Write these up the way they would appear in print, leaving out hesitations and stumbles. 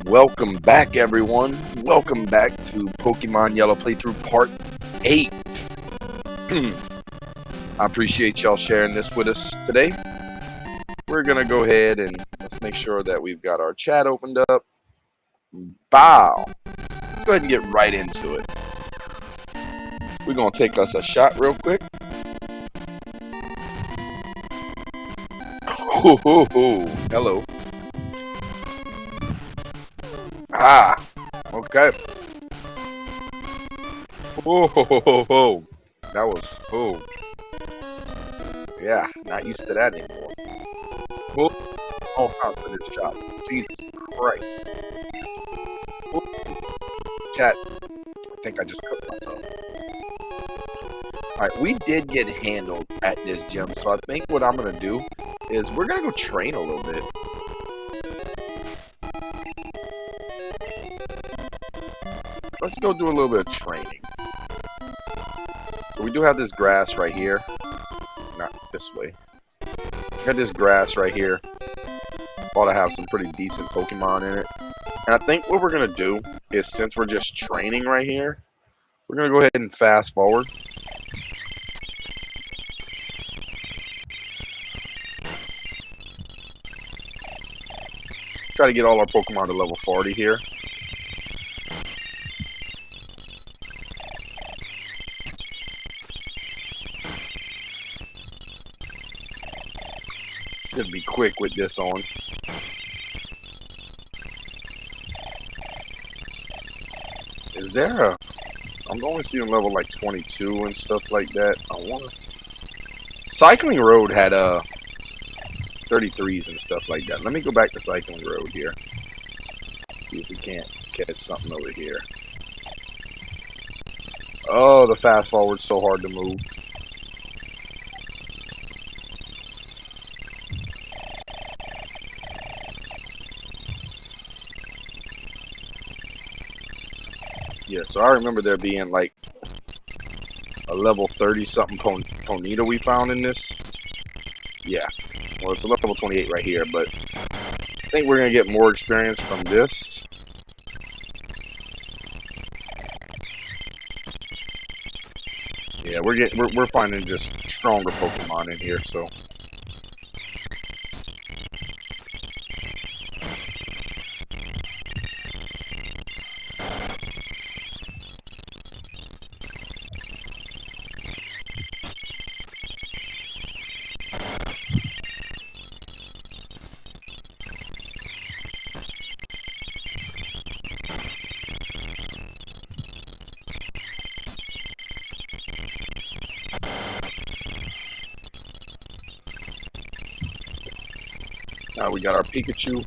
Welcome back, everyone. Welcome back to Pokemon Yellow Playthrough Part 8. I appreciate y'all sharing this with us today. We're going to go ahead and let's make sure that we've got our chat opened up. Bow. Let's go ahead and get right into it. We're going to take us a shot real quick. Hello. Okay. That was, yeah, not used to that anymore. All times in this shot. Jesus Christ. Chat, I think I just cooked myself. Alright, we did get handled at this gym, so I think what I'm going to do is we're going to go train a little bit. Let's go do a little bit of training. So we do have this grass right here. Not this way. We got this grass right here. Ought to have some pretty decent Pokemon in it. And I think what we're going to do is, since we're just training right here, we're going to go ahead and fast forward. Try to get all our Pokemon to level 40 here. Should be quick with this on. Is there a... I'm only seeing level like 22 and stuff like that. I wanna... Cycling Road had 33s and stuff like that. Let me go back to Cycling Road here. See if we can't catch something over here. Oh, the fast forward's so hard to move. Yeah, so I remember there being like a level 30 something Ponyta we found in this. Yeah, well, it's a level 28 right here, but I think we're gonna get more experience from this. Yeah, we're finding just stronger Pokemon in here, so. Now we got our Pikachu.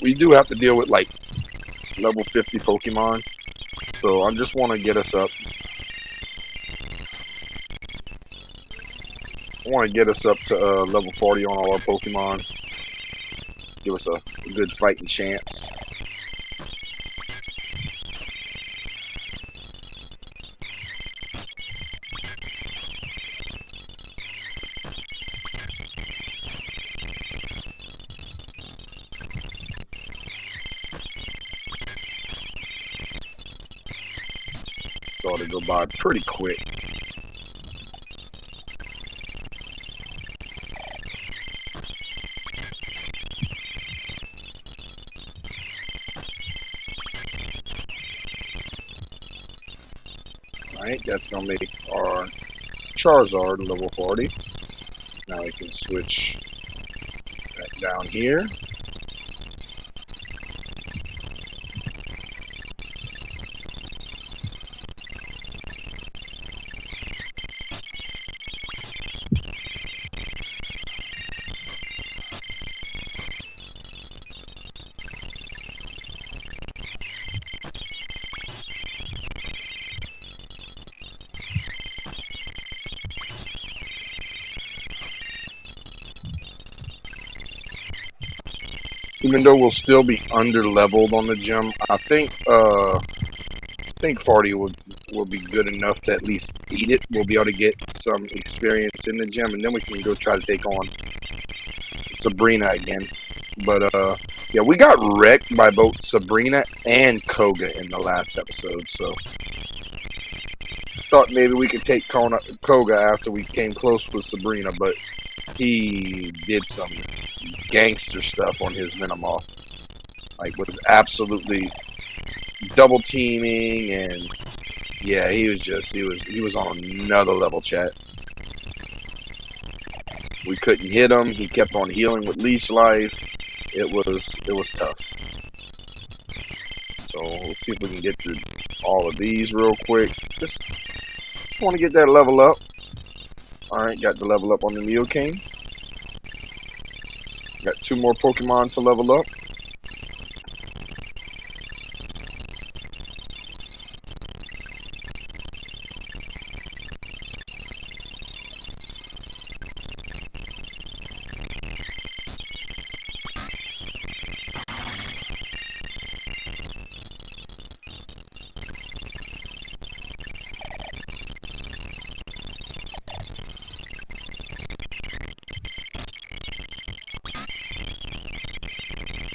We do have to deal with like level 50 Pokemon, so I just want to get us up. I want to get us up to level 40 on all our Pokemon. Give us a good fighting chance. Ought to go by pretty quick. Alright, that's gonna make our Charizard level 40. Now we can switch that down here. Even though we'll still be under leveled on the gym, I think 40 would will be good enough to at least beat it. We'll be able to get some experience in the gym, and then we can go try to take on Sabrina again. But yeah, we got wrecked by both Sabrina and Koga in the last episode, so thought maybe we could take Koga after we came close with Sabrina, but he did some gangster stuff on his Venomoth. Like, was absolutely double teaming, and yeah, he was on another level, chat. We couldn't hit him. He kept on healing with leech life. It was tough. So let's see if we can get through all of these real quick. Just want to get that level up. All right, got the level up on the Nidoking. Got 2 more Pokemon to level up.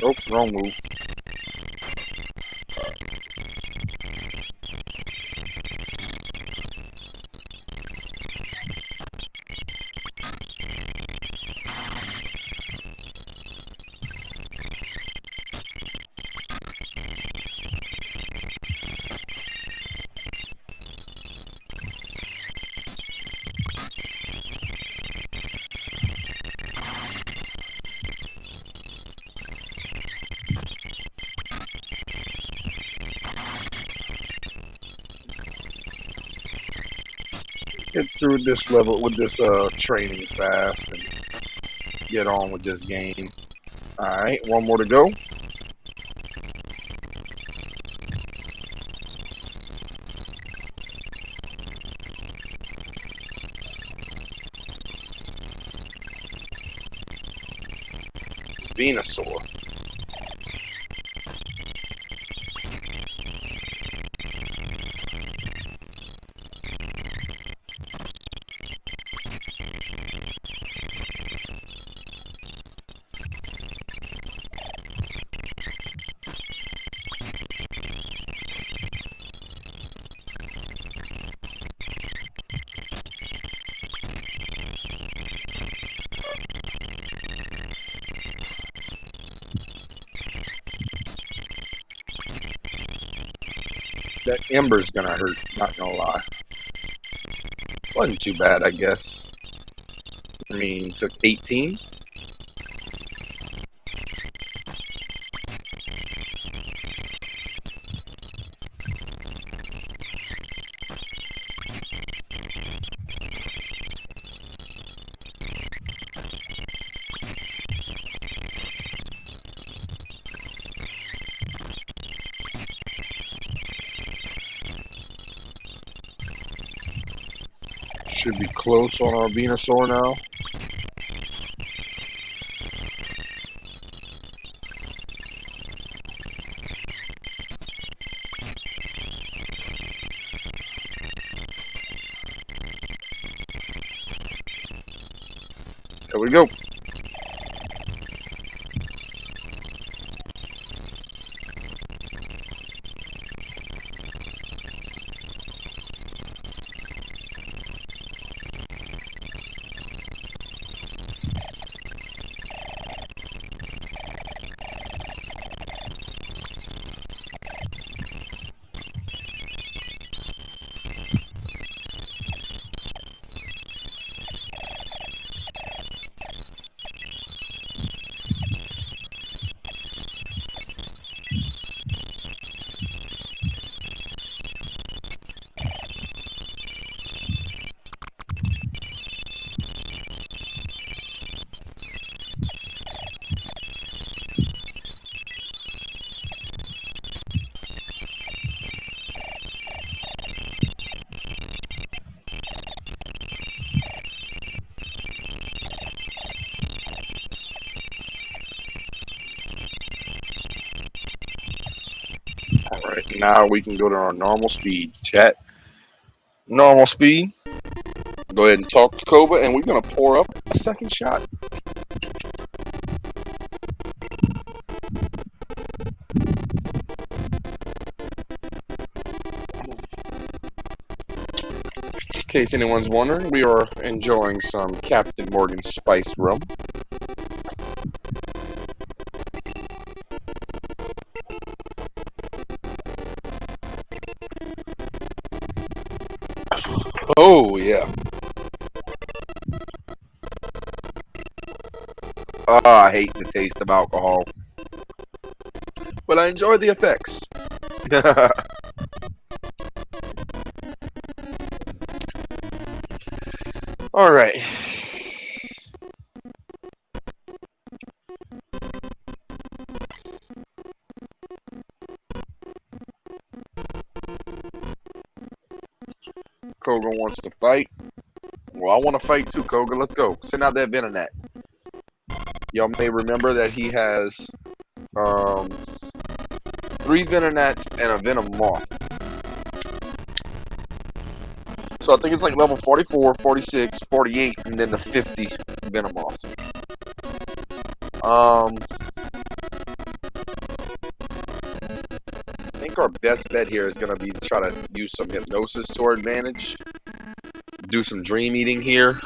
Oh, wrong move. Get through this level with this training fast and get on with this game. Alright, 1 more to go. Venusaur. That Ember's gonna hurt, not gonna lie. Wasn't too bad, I guess. I mean, took 18. Should be close on our Venusaur now. There we go. Alright, now we can go to our normal speed. Chat, normal speed. Go ahead and talk to Cobra, and we're gonna pour up a second shot. In case anyone's wondering, we are enjoying some Captain Morgan spiced rum. Oh, yeah. I hate the taste of alcohol, but I enjoy the effects. All right. Koga wants to fight. Well, I want to fight too, Koga. Let's go. Send out that Venonat. Y'all may remember that he has 3 Venonats and a Venomoth. So I think it's like level 44, 46, 48, and then the 50 Venomoth. I think our best bet here is going to be to try to use some hypnosis to our advantage. Do some dream eating here.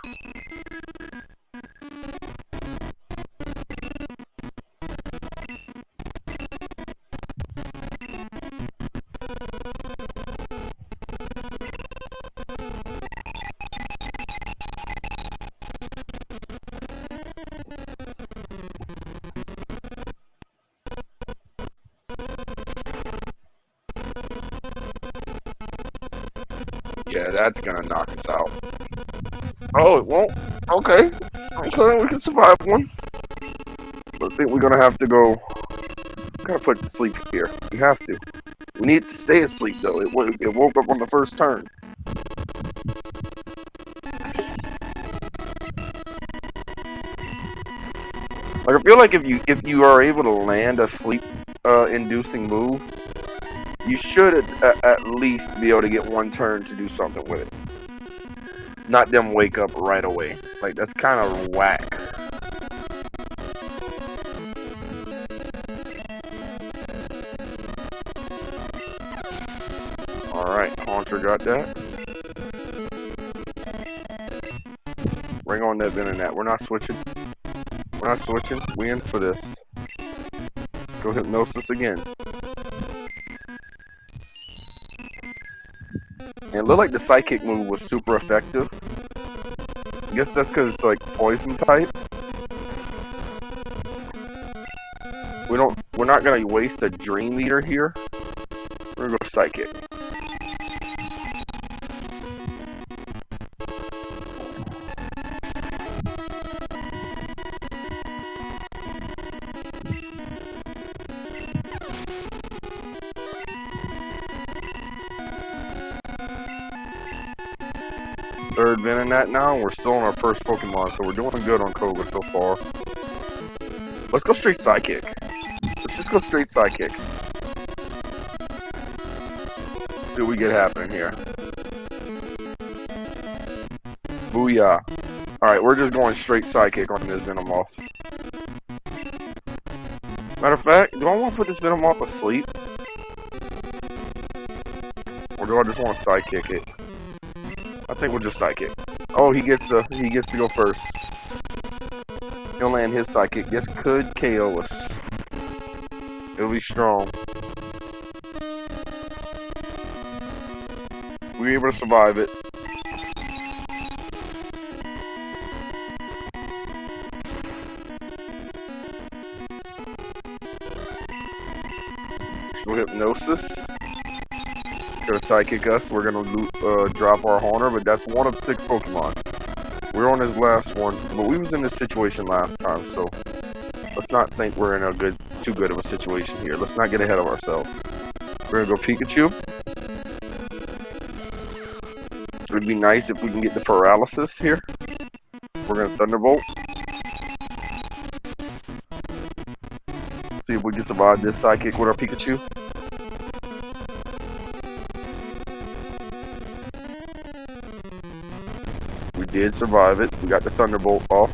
Yeah, that's gonna knock us out. Oh, it won't? Okay. Okay, we can survive one. I think we're gonna have to go. Gotta put to sleep here. We have to. We need to stay asleep though. It woke up on the first turn. Like I feel like if you are able to land a sleep inducing move, you should at least be able to get one turn to do something with it. Not them wake up right away. Like that's kind of whack. Alright, Haunter got that. Bring on that Venonat. We're not switching. We're not switching. We in for this. Go Hypnosis again. And it looked like the Psychic move was super effective. I guess that's because it's like poison type. We're not gonna waste a Dream Eater here. We're gonna go Psychic. Third Venonat now, and we're still on our first Pokemon, so we're doing good on Koga so far. Let's go straight Psychic. Let's just go straight Psychic. See what we get happening here. Booyah. Alright, we're just going straight Psychic on this Venomoth. Matter of fact, do I want to put this Venomoth asleep? Or do I just want to Psychic it? I think we'll just Psychic. Oh, he gets to go first. He'll land his Psychic. This could KO us. It'll be strong. We're able to survive it. So Hypnosis. Gonna Psychic us. We're gonna drop our Haunter, but that's one of 6 Pokemon. We're on his last one, but we was in this situation last time, so let's not think we're in a too good of a situation here. Let's not get ahead of ourselves. We're gonna go Pikachu. It would be nice if we can get the Paralysis here. We're gonna Thunderbolt. See if we can survive this Psychic with our Pikachu. did survive it. We got the Thunderbolt off.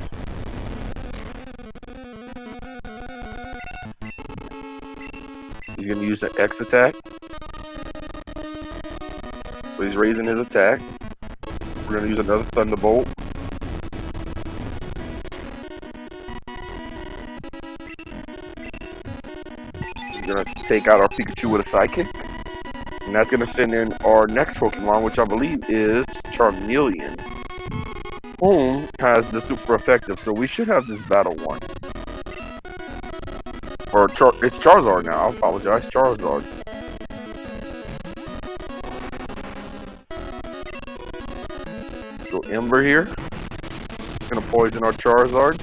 He's going to use an X attack. So he's raising his attack. We're going to use another Thunderbolt. He's going to take out our Pikachu with a Psychic. And that's going to send in our next Pokemon, which I believe is Charmeleon. Whom has the super effective, so we should have this battle won. Or it's Charizard now, I apologize, Charizard. So Ember here. Gonna poison our Charizard.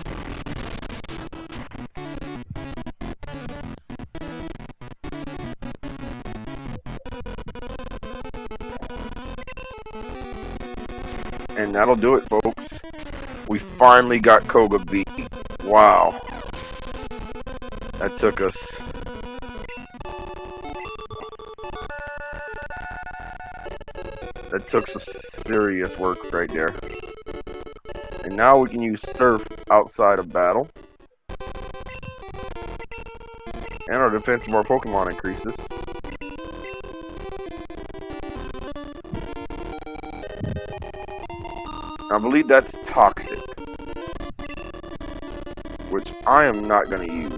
And that'll do it, folks. We finally got Koga beat. Wow. That took us. That took some serious work right there. And now we can use Surf outside of battle. And our defense of our Pokemon increases. I believe that's Toxic, which I am not going to use.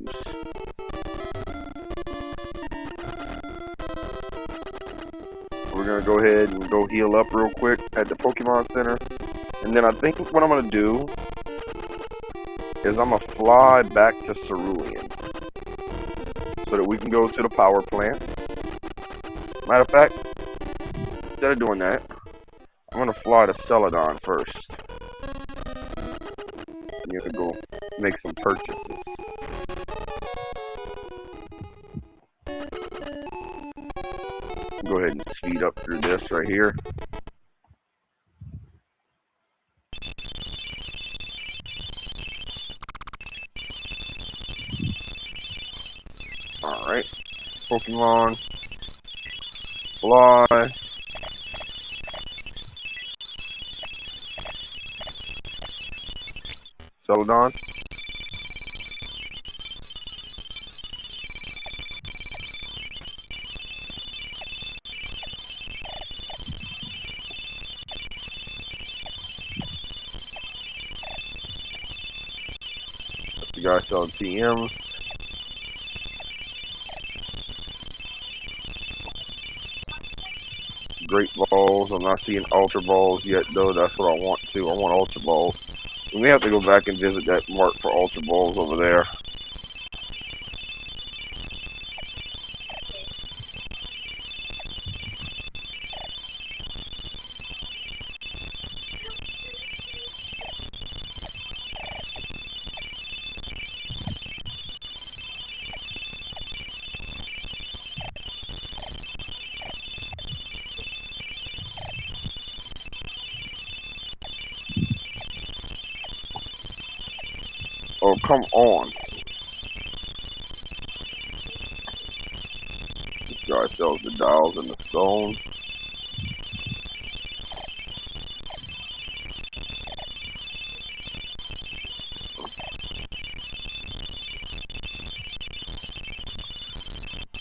We're going to go ahead and go heal up real quick at the Pokemon Center. And then I think what I'm going to do is I'm going to fly back to Cerulean so that we can go to the power plant. Matter of fact, instead of doing that, I'm going to fly to Celadon first. And you can go make some purchases. Go ahead and speed up through this right here. Alright. Pokemon. Fly. Celadon. You guys selling TMs. Great Balls. I'm not seeing Ultra Balls yet, though. That's what I want to. I want Ultra Balls. We may have to go back and visit that mark for Ultra Balls over there. Oh, come on. This guy sells the dials and the stone.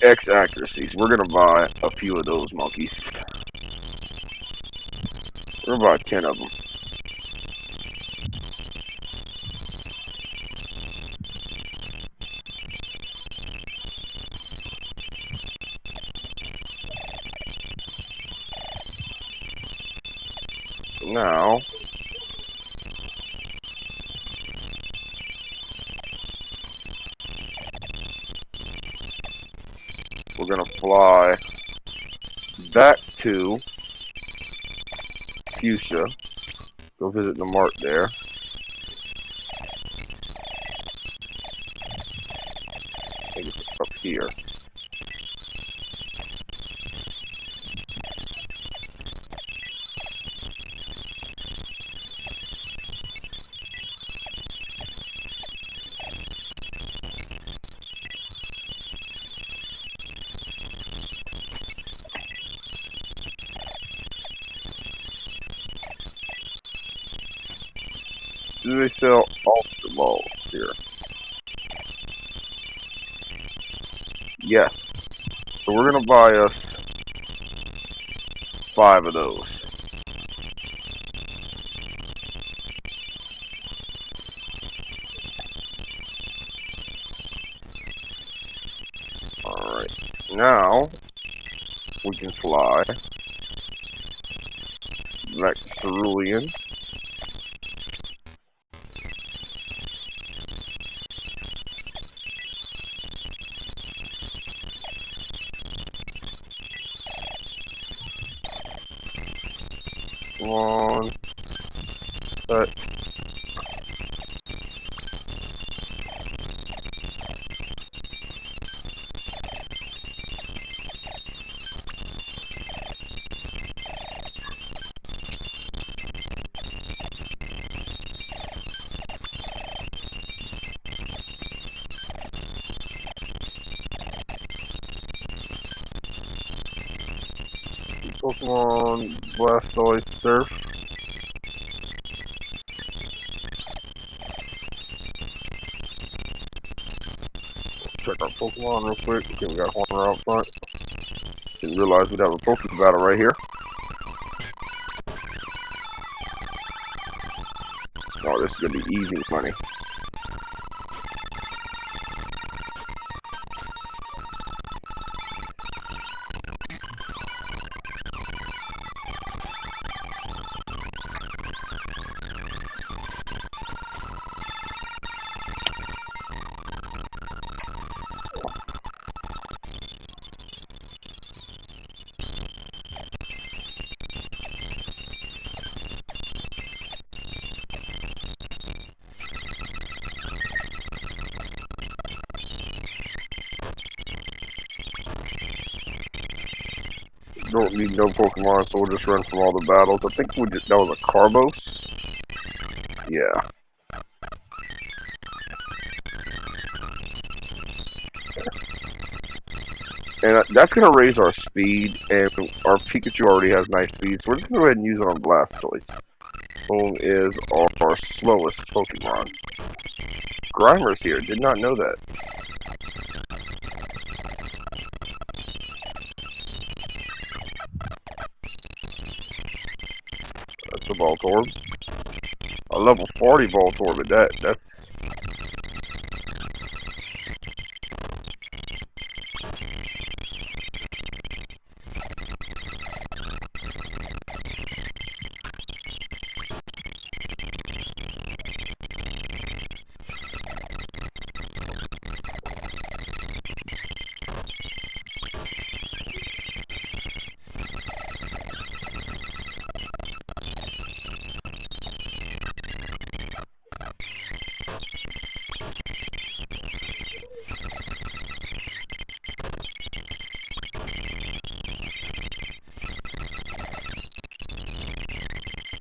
X accuracies. We're gonna buy a few of those monkeys. We're gonna buy 10 of them. Now, we're going to fly back to Fuchsia, go visit the mart there. I think it's up here. Do they sell Ultra Balls here? Yes. So we're gonna buy us 5 of those. Alright. Now we can fly back to Cerulean. Come on. Pokemon Blastoise Surf. Check our Pokemon real quick. Okay, we got Horner out front. Didn't realize we'd have a Pokemon battle right here. Oh, this is gonna be easy money. Don't need no Pokemon, so we'll just run from all the battles. I think that was a Carbos. Yeah. And that's going to raise our speed, and our Pikachu already has nice speed, so we're just going to go ahead and use it on Blastoise. Boom is our slowest Pokemon. Grimer's here, did not know that. That's a Voltorb. A level 40 Voltorb at that's...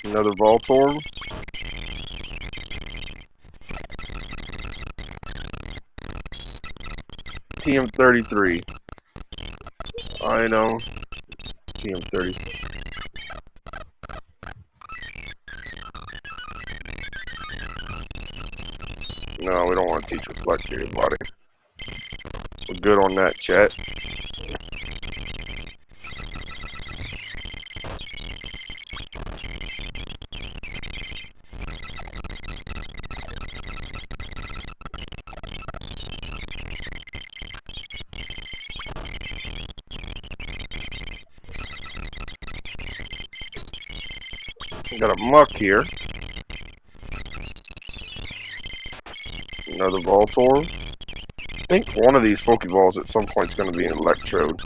Another Voltorb. TM33. I know. TM30. No, we don't want to teach Reflect to your body. We're good on that, chat. Got a Muck here. Another Voltorb. I think one of these Pokeballs at some point is going to be an Electrode.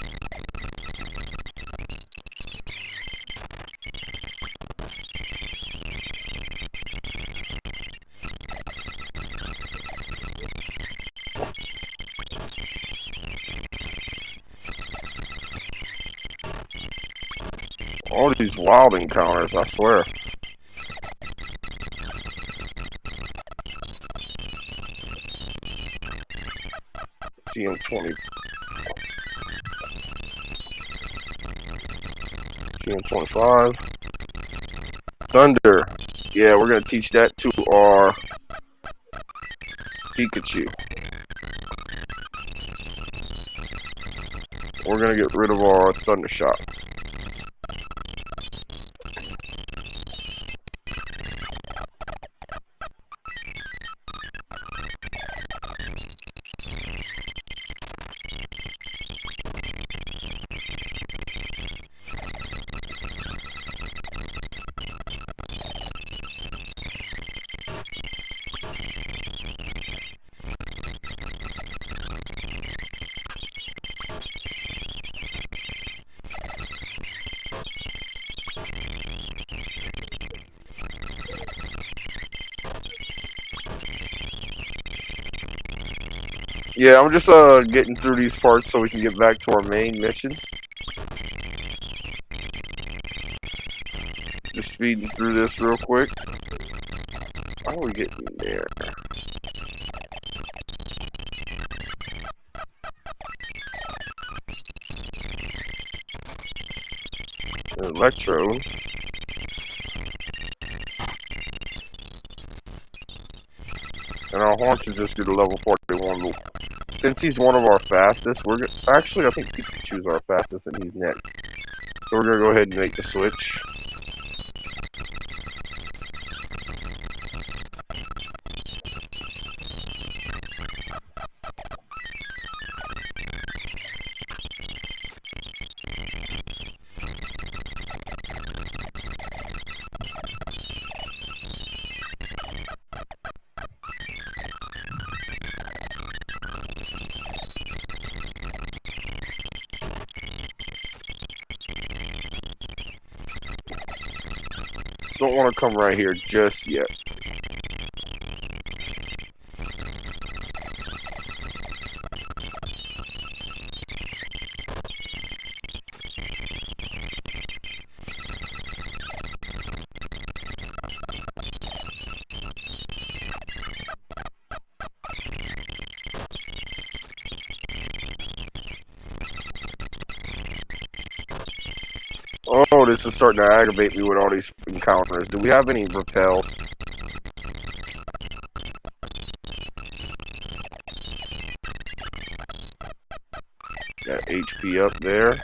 All these wild encounters, I swear. TM20. TM25. Thunder. Yeah, we're gonna teach that to our Pikachu. We're gonna get rid of our Thunder Shock. Yeah, I'm just getting through these parts so we can get back to our main mission. Just speeding through this real quick. How are we getting there? Electro. And our Haunches just get to level 41. Since he's one of our fastest, we're gonna, actually I think Pikachu's our fastest and he's next. So we're gonna go ahead and make the switch. Don't want to come right here just yet. Oh, this is starting to aggravate me with all these encounters. Do we have any repel? Got HP up there.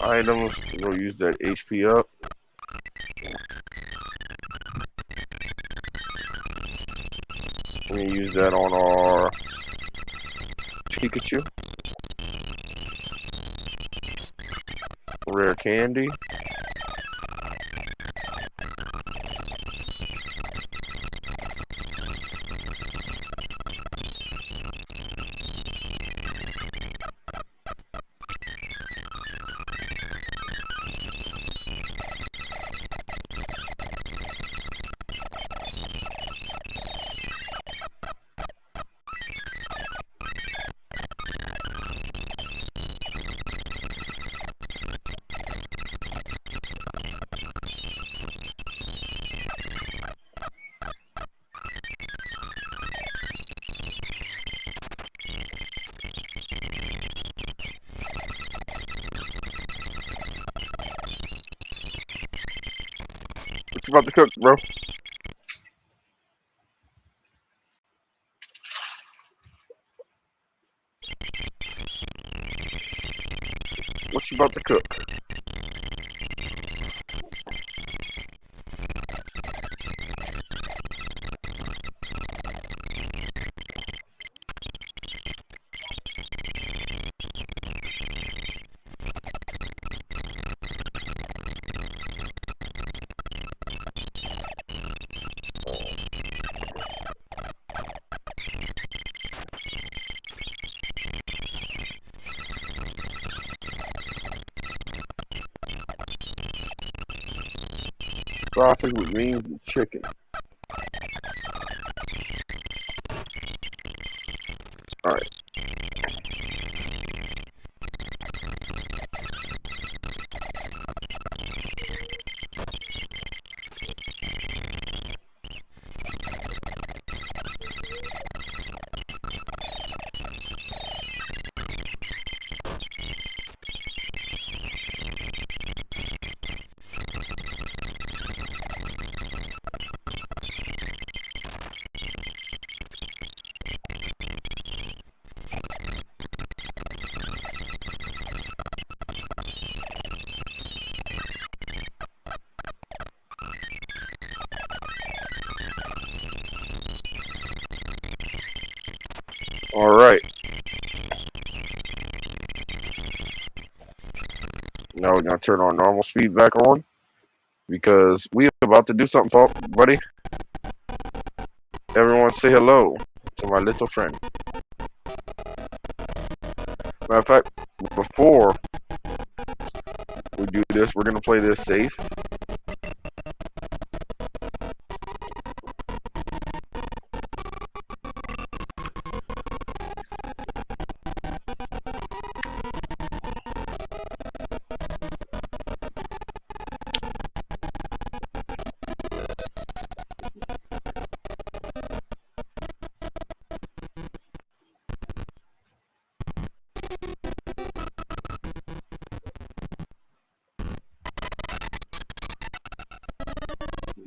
Items, we'll use that HP up. We're gonna use that on our Pikachu. Rare candy. What you about to cook, bro? What you about to cook? Sausage with beans and chicken. Alright. Alright. Now we're gonna turn our normal speed back on because we're about to do something, buddy. Everyone say hello to my little friend. Matter of fact, before we do this, we're gonna play this safe.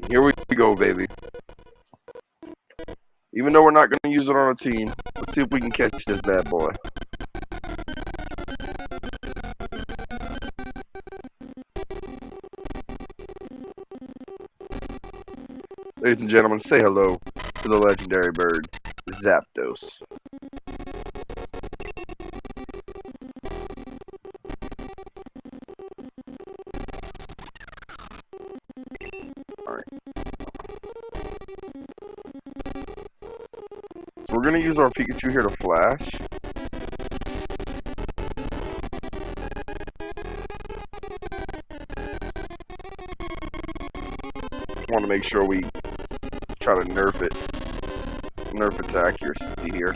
Here we go, baby. Even though we're not gonna use it on a team, let's see if we can catch this bad boy. Ladies and gentlemen, say hello to the legendary bird, Zapdos. Alright. So we're going to use our Pikachu here to flash. Want to make sure we try to nerf its accuracy here.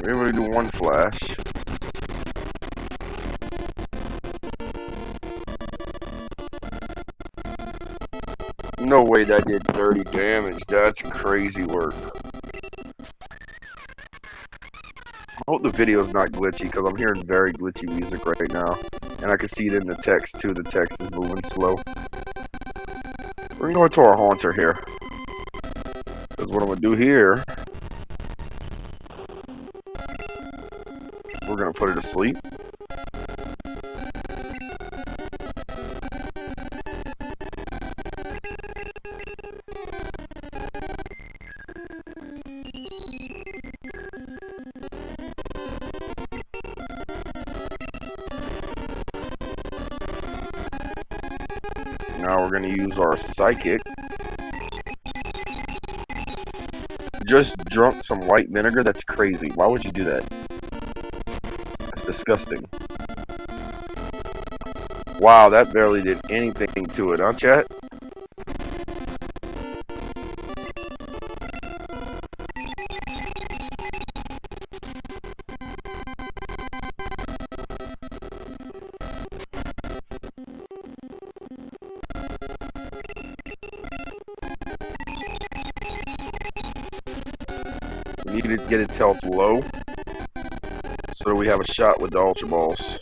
We're able to do one flash. No way that did 30 damage. That's crazy work. I hope the video is not glitchy because I'm hearing very glitchy music right now. And I can see it in the text too. The text is moving slow. We're going to go to our Haunter here. Because what I'm going to do here, we're going to put it to sleep. Now we're going to use our Psychic. Just drunk some white vinegar? That's crazy. Why would you do that? That's disgusting. Wow, that barely did anything to it, huh, chat? We need to get its health low so that we have a shot with the Ultra Balls.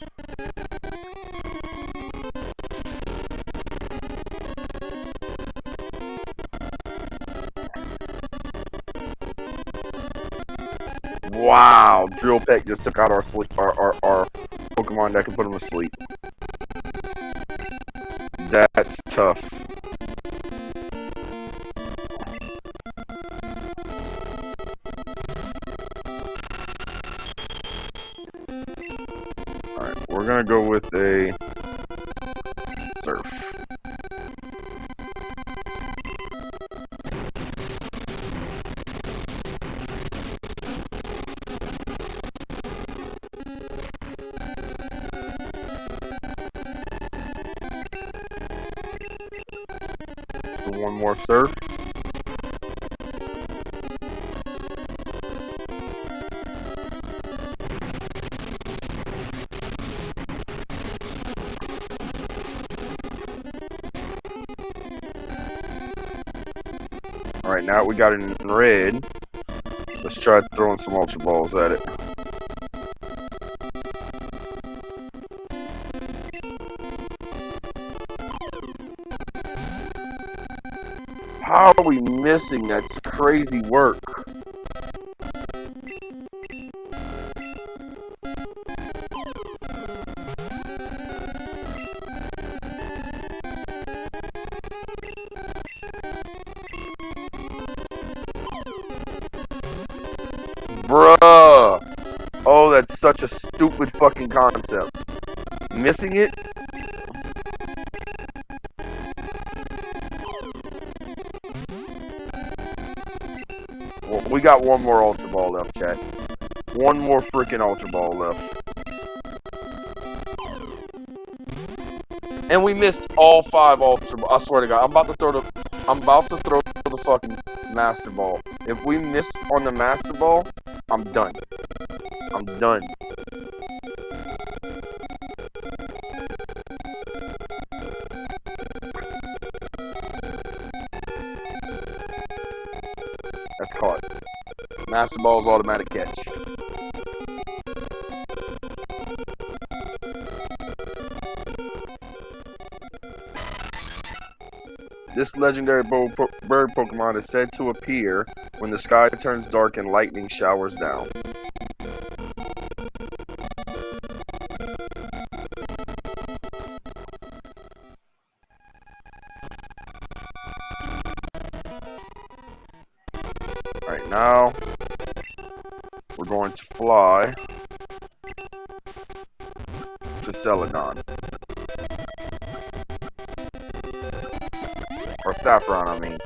Wow, Drill Peck just took out our Pokemon that can put them to sleep. That's tough. Alright, we're gonna go with a Surf. One more Surf. Alright, now we got it in red. Let's try throwing some Ultra Balls at it. How are we missing? That's crazy work. is such a stupid fucking concept. Missing it? Well, we got one more Ultra Ball left, chat. One more freaking Ultra Ball left. And we missed all 5 Ultra Balls. I swear to God, I'm about to throw the fucking Master Ball. If we miss on the Master Ball, I'm done. I'm done. That's caught. Master Ball's automatic catch. This legendary bird Pokemon is said to appear when the sky turns dark and lightning showers down. Alright, now we're going to fly to Celadon. Or Saffron, I mean.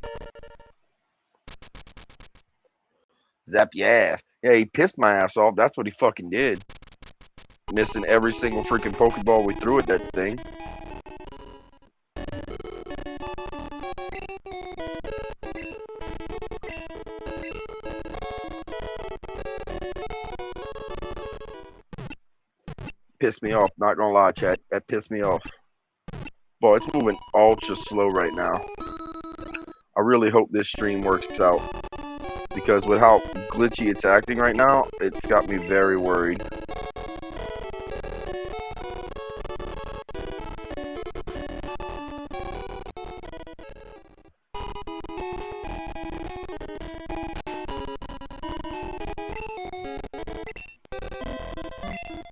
Zap your ass. Yeah, he pissed my ass off. That's what he fucking did. Missing every single freaking Pokeball we threw at that thing. Pissed me off, not gonna lie, chat. That pissed me off. Boy, it's moving ultra slow right now. I really hope this stream works out. Because with how glitchy it's acting right now, it's got me very worried.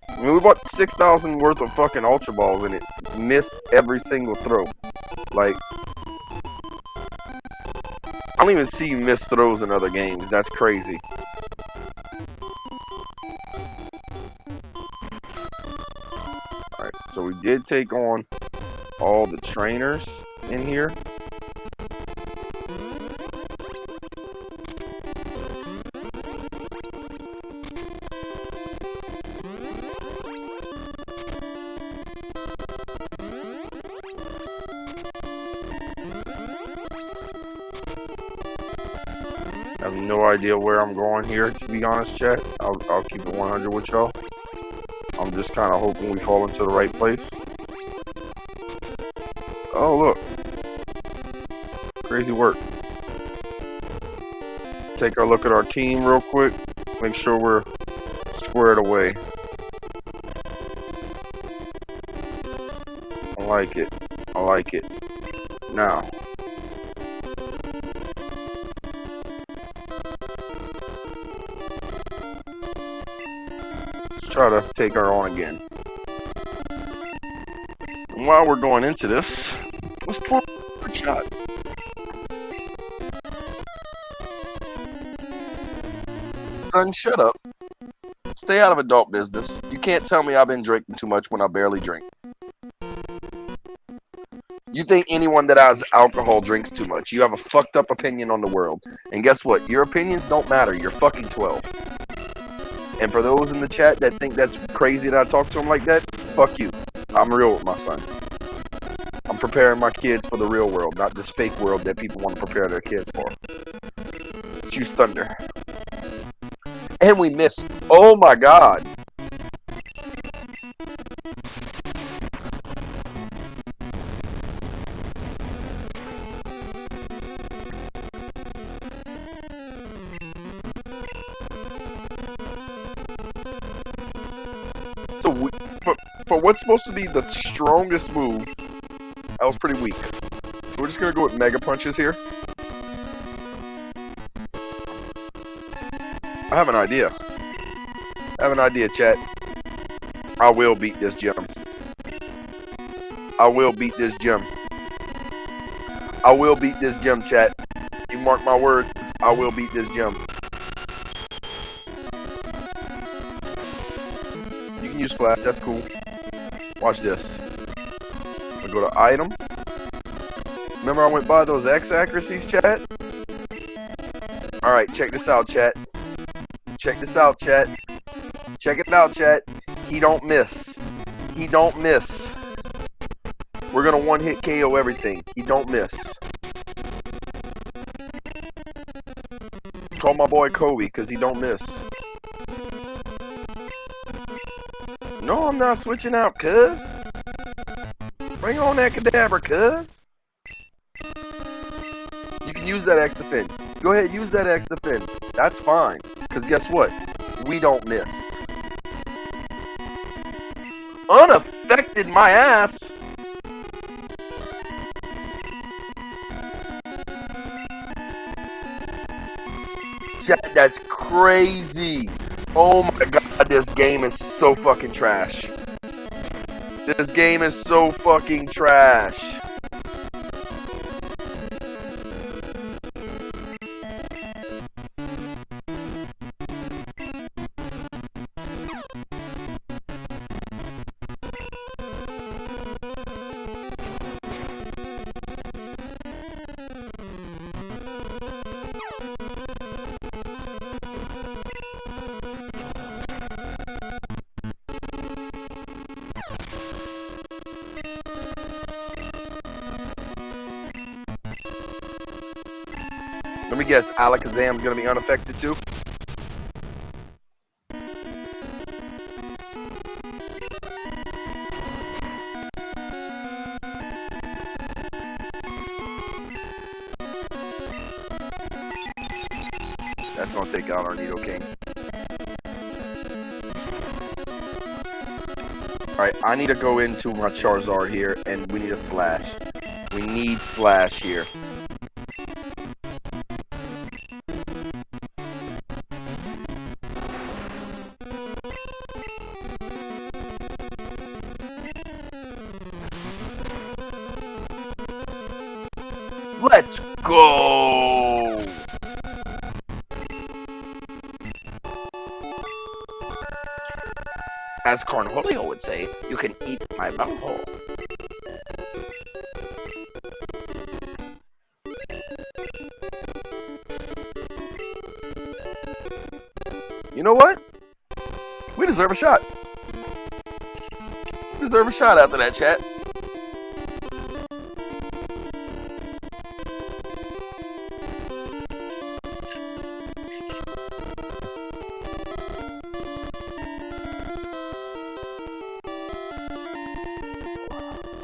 I mean, we bought 6,000 worth of fucking Ultra Balls and it missed every single throw. Like, I don't even see missed throws in other games. That's crazy. Alright, so we did take on all the trainers in here. I have no idea where I'm going here, to be honest, chat. I'll keep it 100 with y'all. I'm just kind of hoping we fall into the right place. Oh, look. Crazy work. Take a look at our team real quick. Make sure we're squared away. I like it. I like it. Now. Try to take her on again. And while we're going into this, let's pull a shot. Son, shut up. Stay out of adult business. You can't tell me I've been drinking too much when I barely drink. You think anyone that has alcohol drinks too much. You have a fucked up opinion on the world. And guess what? Your opinions don't matter. You're fucking 12. And for those in the chat that think that's crazy that I talk to them like that, fuck you. I'm real with my son. I'm preparing my kids for the real world, not this fake world that people want to prepare their kids for. Let's use Thunder. And we missed. Oh my god. So for what's supposed to be the strongest move, that was pretty weak. So we're just gonna go with Mega Punches here. I have an idea. Chat. I will beat this gym. I will beat this gym. I will beat this gym, chat. You mark my words. I will beat this gym. can use flash. That's cool. Watch this. I go to item. Remember I went by those X accuracies, chat? Alright, check this out, chat. Check this out, chat. Check it out, chat. He don't miss. He don't miss. We're gonna one-hit KO everything. He don't miss. Call my boy Kobe, because he don't miss. No, I'm not switching out, cuz. Bring on that Kadabra, cuz. You can use that X defend. Go ahead, use that X defend. That's fine. Because guess what? We don't miss. Unaffected my ass. Chat, that's crazy. Oh my god, this game is so fucking trash. This game is so fucking trash. Let me guess, Alakazam's gonna be unaffected too? That's gonna take out our Nidoking. Alright, I need to go into my Charizard here, and we need a Slash. We need Slash here. Let's go! As Cornholio would say, you can eat my bunghole. You know what? We deserve a shot. We deserve a shot after that, chat.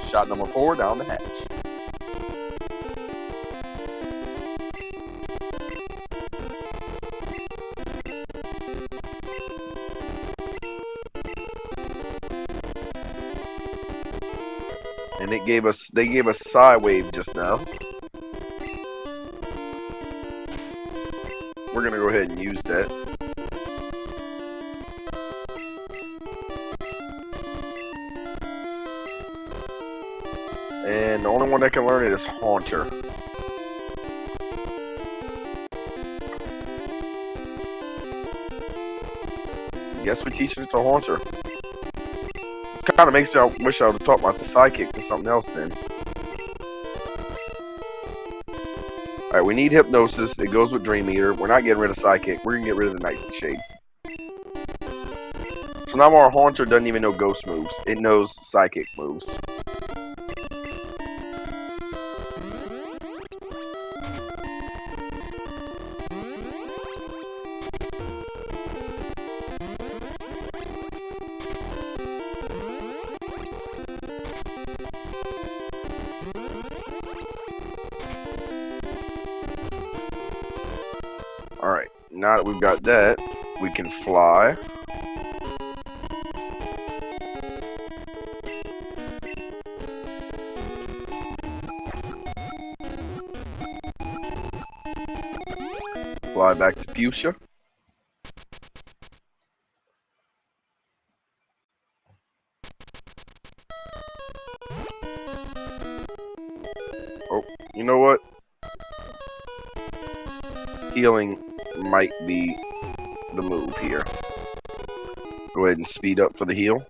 Shot number 4 down the hatch. And they gave us Psy Wave just now. We're gonna go ahead and use that. And the only one that can learn it is Haunter. Guess we're teaching it to Haunter. Kind of makes me wish I would have taught my Psychic to something else then. Alright, we need Hypnosis. It goes with Dream Eater. We're not getting rid of Psychic. We're going to get rid of the Nightshade. So now our Haunter doesn't even know Ghost moves. It knows Psychic moves. Alright, now that we've got that, we can fly. Fly back to Fuchsia. Oh, you know what? Healing might be the move here. Go ahead and speed up for the heal.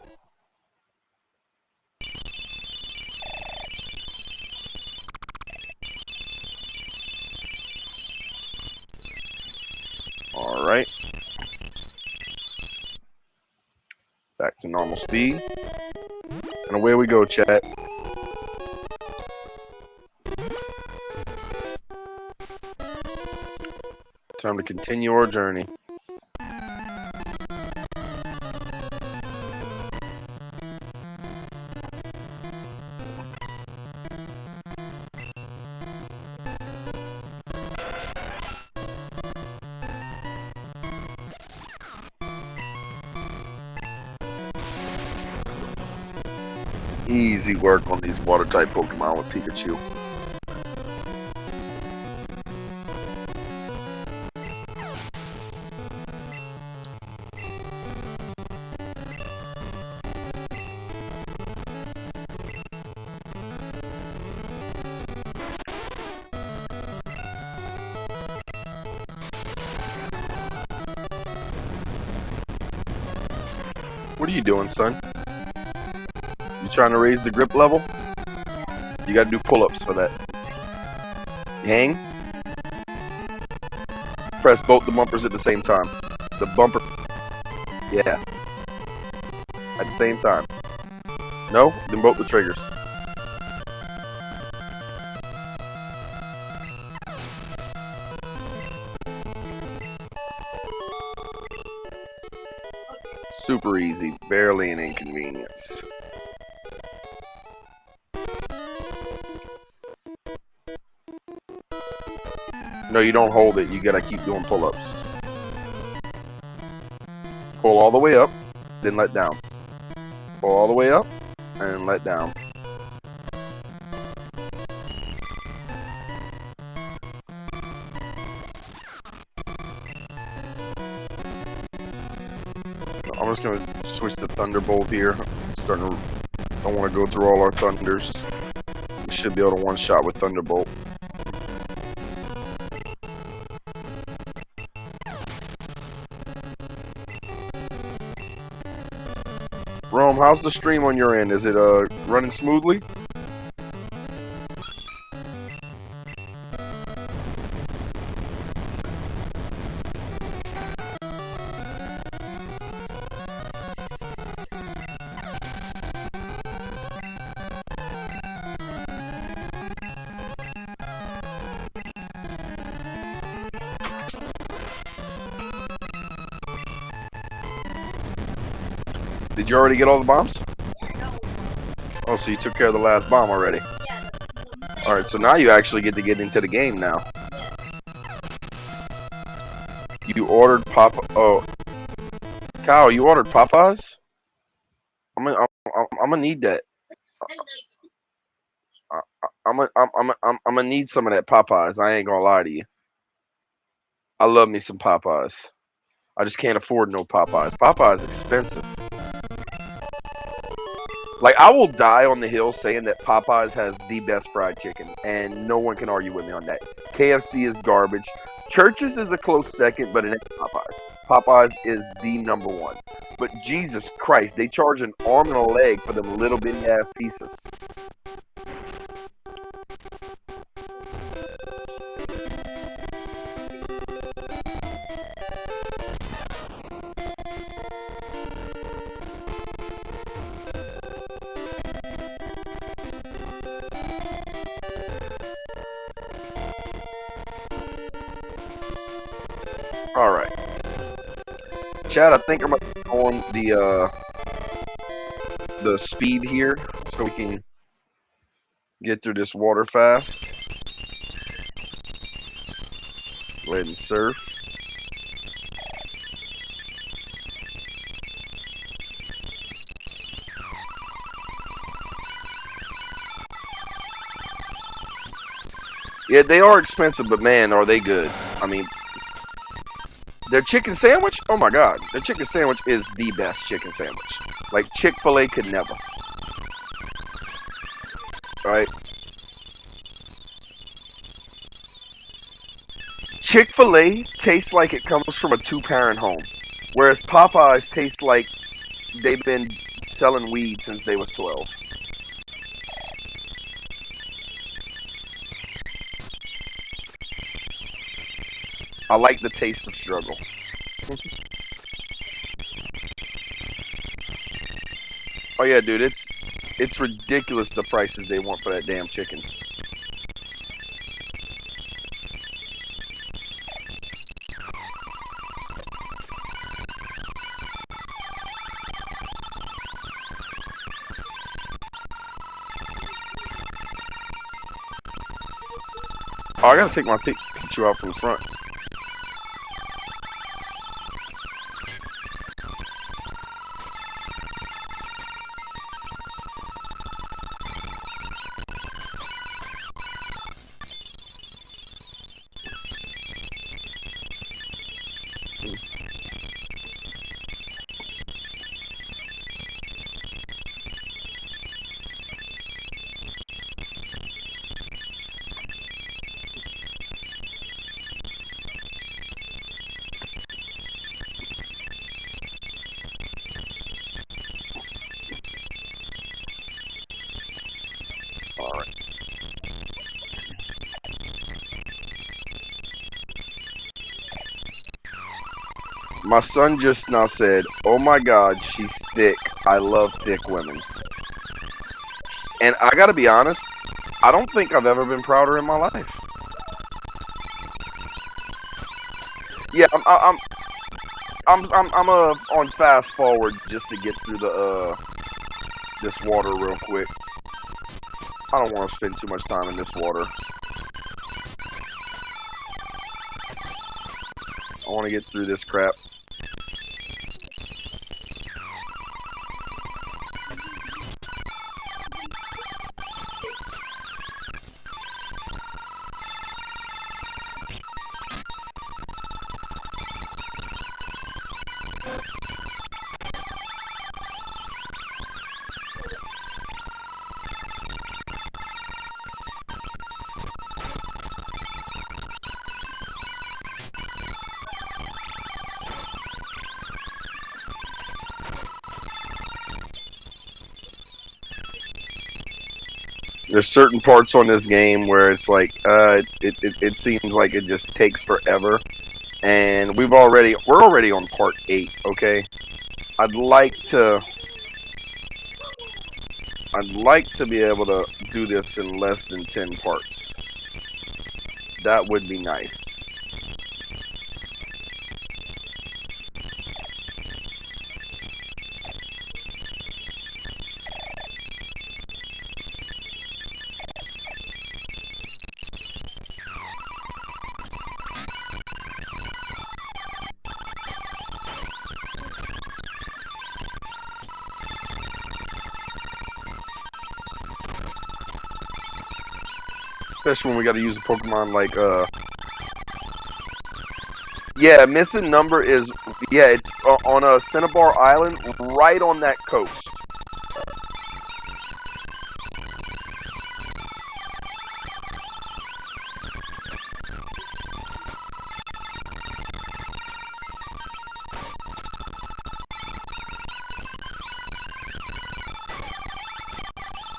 Alright. Back to normal speed. And away we go, chat. Time to continue our journey. Easy work on these water type Pokemon with Pikachu. What are you doing, son? You trying to raise the grip level? You gotta do pull-ups for that. Hang. Press both the bumpers at the same time. The bumper. Yeah. At the same time. No? Then both the triggers. Super easy. Barely an inconvenience. No, you don't hold it. You gotta keep doing pull-ups. Pull all the way up, then let down. Pull all the way up, and let down. I'm just gonna switch to Thunderbolt here. Don't want to go through all our Thunders. We should be able to one-shot with Thunderbolt. Rome, how's the stream on your end? Is it running smoothly? Did you already get all the bombs? Oh, so you took care of the last bomb already. Alright, so now you actually get to get into the game now. You ordered Oh. Kyle, you ordered Popeyes? I'm gonna need that. I'm gonna need some of that Popeyes. I ain't gonna lie to you. I love me some Popeyes. I just can't afford no Popeyes. Popeyes expensive. Like, I will die on the hill saying that Popeyes has the best fried chicken, and no one can argue with me on that. KFC is garbage. Church's is a close second, but it ain't Popeyes. Popeyes is the number one. But Jesus Christ, they charge an arm and a leg for them little bitty ass pieces. Alright. Chad, I think I'm going to go on the speed here so we can get through this water fast. Go ahead and surf. Yeah, they are expensive, but man, are they good. I mean, their chicken sandwich, oh my god, their chicken sandwich is the best chicken sandwich. Like, Chick-fil-A could never. Right? Chick-fil-A tastes like it comes from a two-parent home. Whereas Popeyes tastes like they've been selling weed since they was 12. I like the taste of struggle. Oh yeah, dude, it's ridiculous the prices they want for that damn chicken. Oh, I gotta take my Pikachu out from the front. Alright. My son just now said, "Oh my God, she's thick. I love thick women." And I gotta be honest, I don't think I've ever been prouder in my life. Yeah, I'm on fast forward just to get through the this water real quick. I don't want to spend too much time in this water. I want to get through this crap. There's certain parts on this game where it's like, it seems like it just takes forever, and we're already on part 8. Okay, I'd like to be able to do this in less than 10 parts. That would be nice. Especially when we got to use a Pokemon like, yeah, missing number is, yeah, it's on a Cinnabar Island, right on that coast.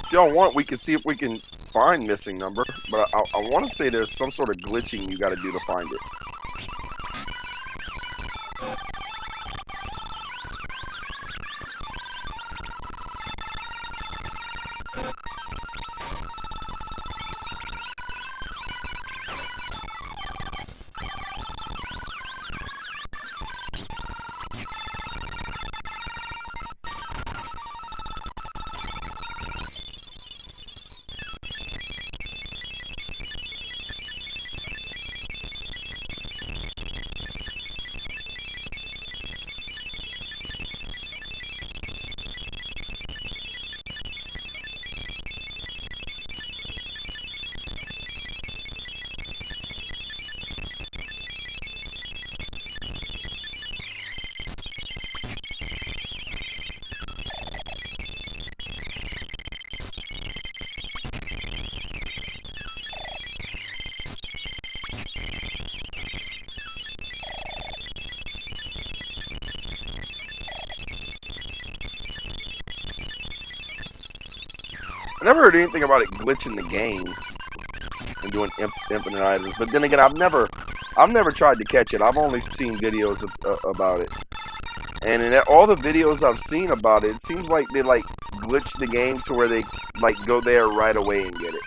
If y'all want, we can see if we can find missing number, but I want to say there's some sort of glitching you got to do to find it. never heard anything about it glitching the game and doing infinite items. But then again, I've never tried to catch it. I've only seen videos about it. And in all the videos I've seen about it, it seems like they like glitch the game to where they like go there right away and get it.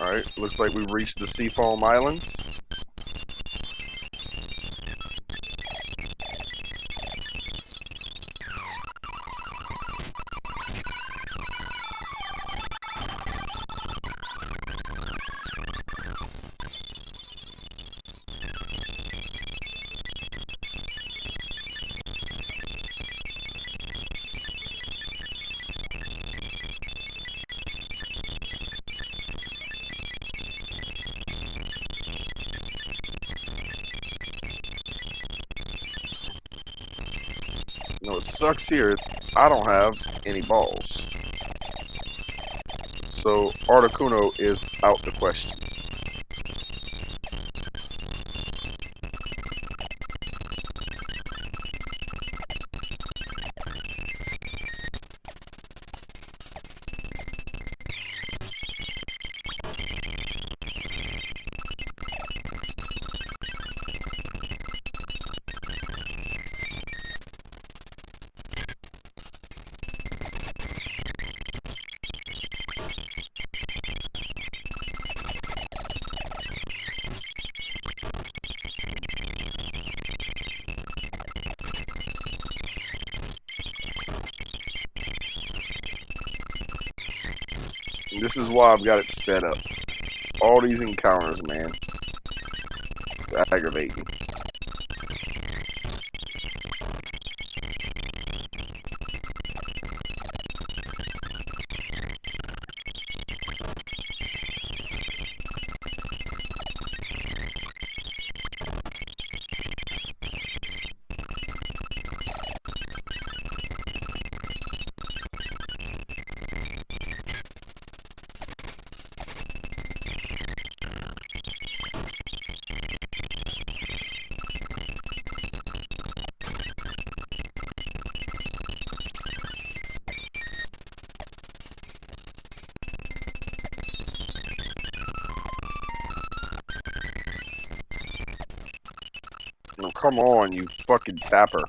Alright, looks like we've reached the Seafoam Islands. You know, what sucks here is I don't have any balls. So Articuno is out the question. This is why I've got it sped up. All these encounters, man. It's aggravating. Oh, come on, you fucking tapper.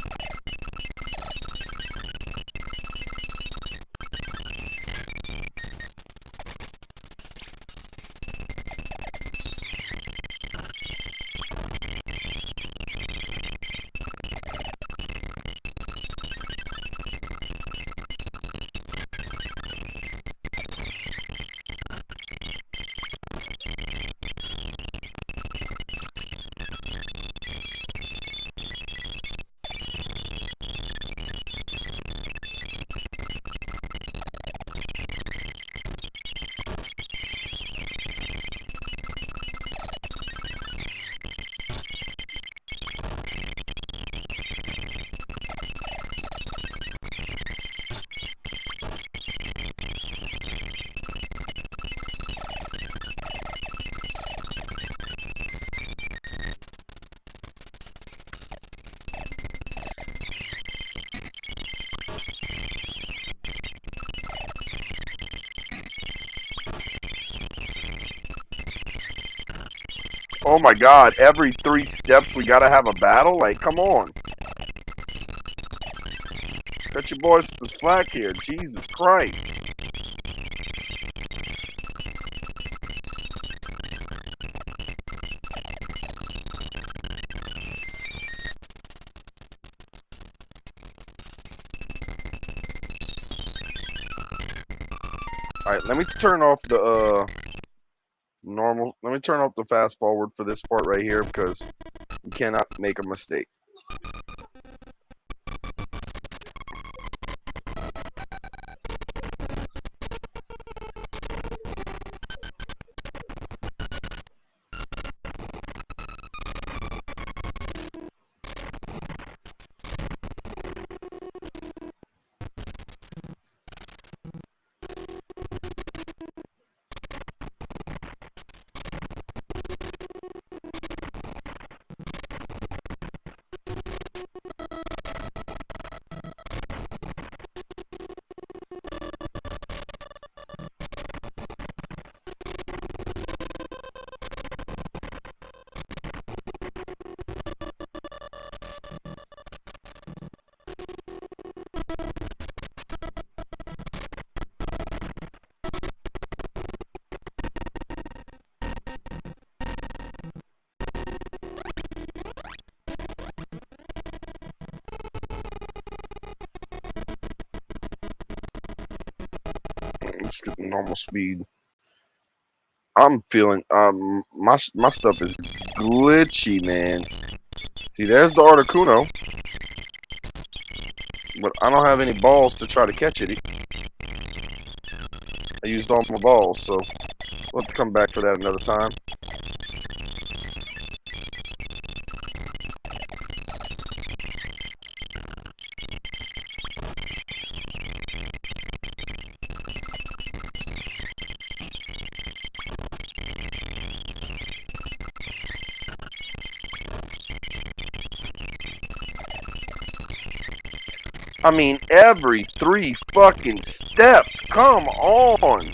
Oh my god, every 3 steps we gotta have a battle? Like, come on. Cut your boys some slack here, Jesus Christ. Alright, let me turn off the, let me turn off the fast forward for this part right here because you cannot make a mistake. Let's get the normal speed. I'm feeling my stuff is glitchy, man. See, there's the Articuno, but I don't have any balls to try to catch it. I used all my balls, so we'll have to come back for that another time. I mean, every 3 fucking steps. Come on.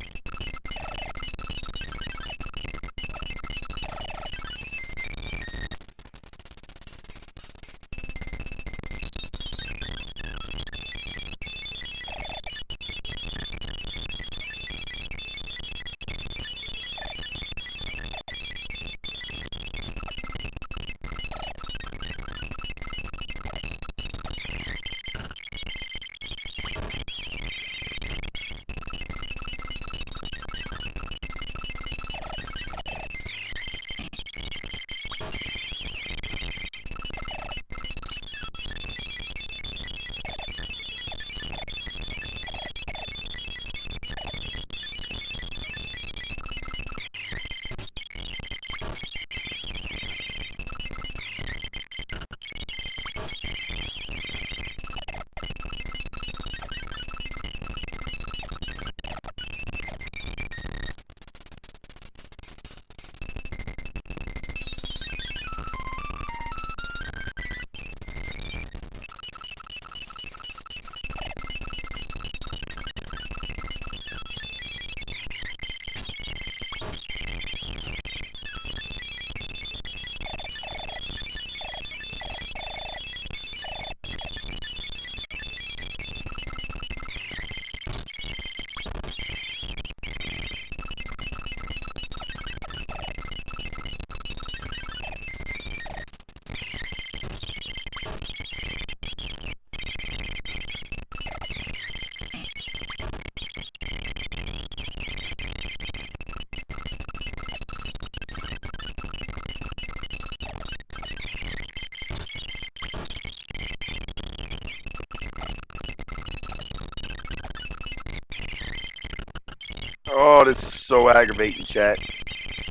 Oh, this is so aggravating, chat.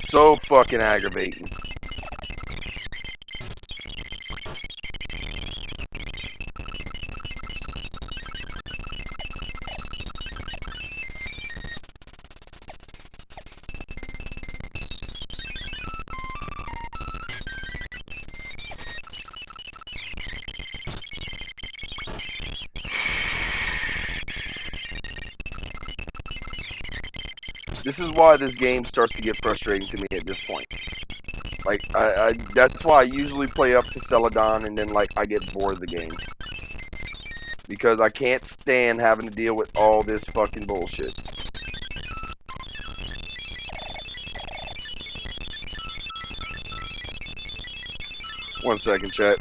So fucking aggravating. This is why this game starts to get frustrating to me at this point. Like, that's why I usually play up to Celadon and then, like, I get bored of the game. Because I can't stand having to deal with all this fucking bullshit. One second, chat.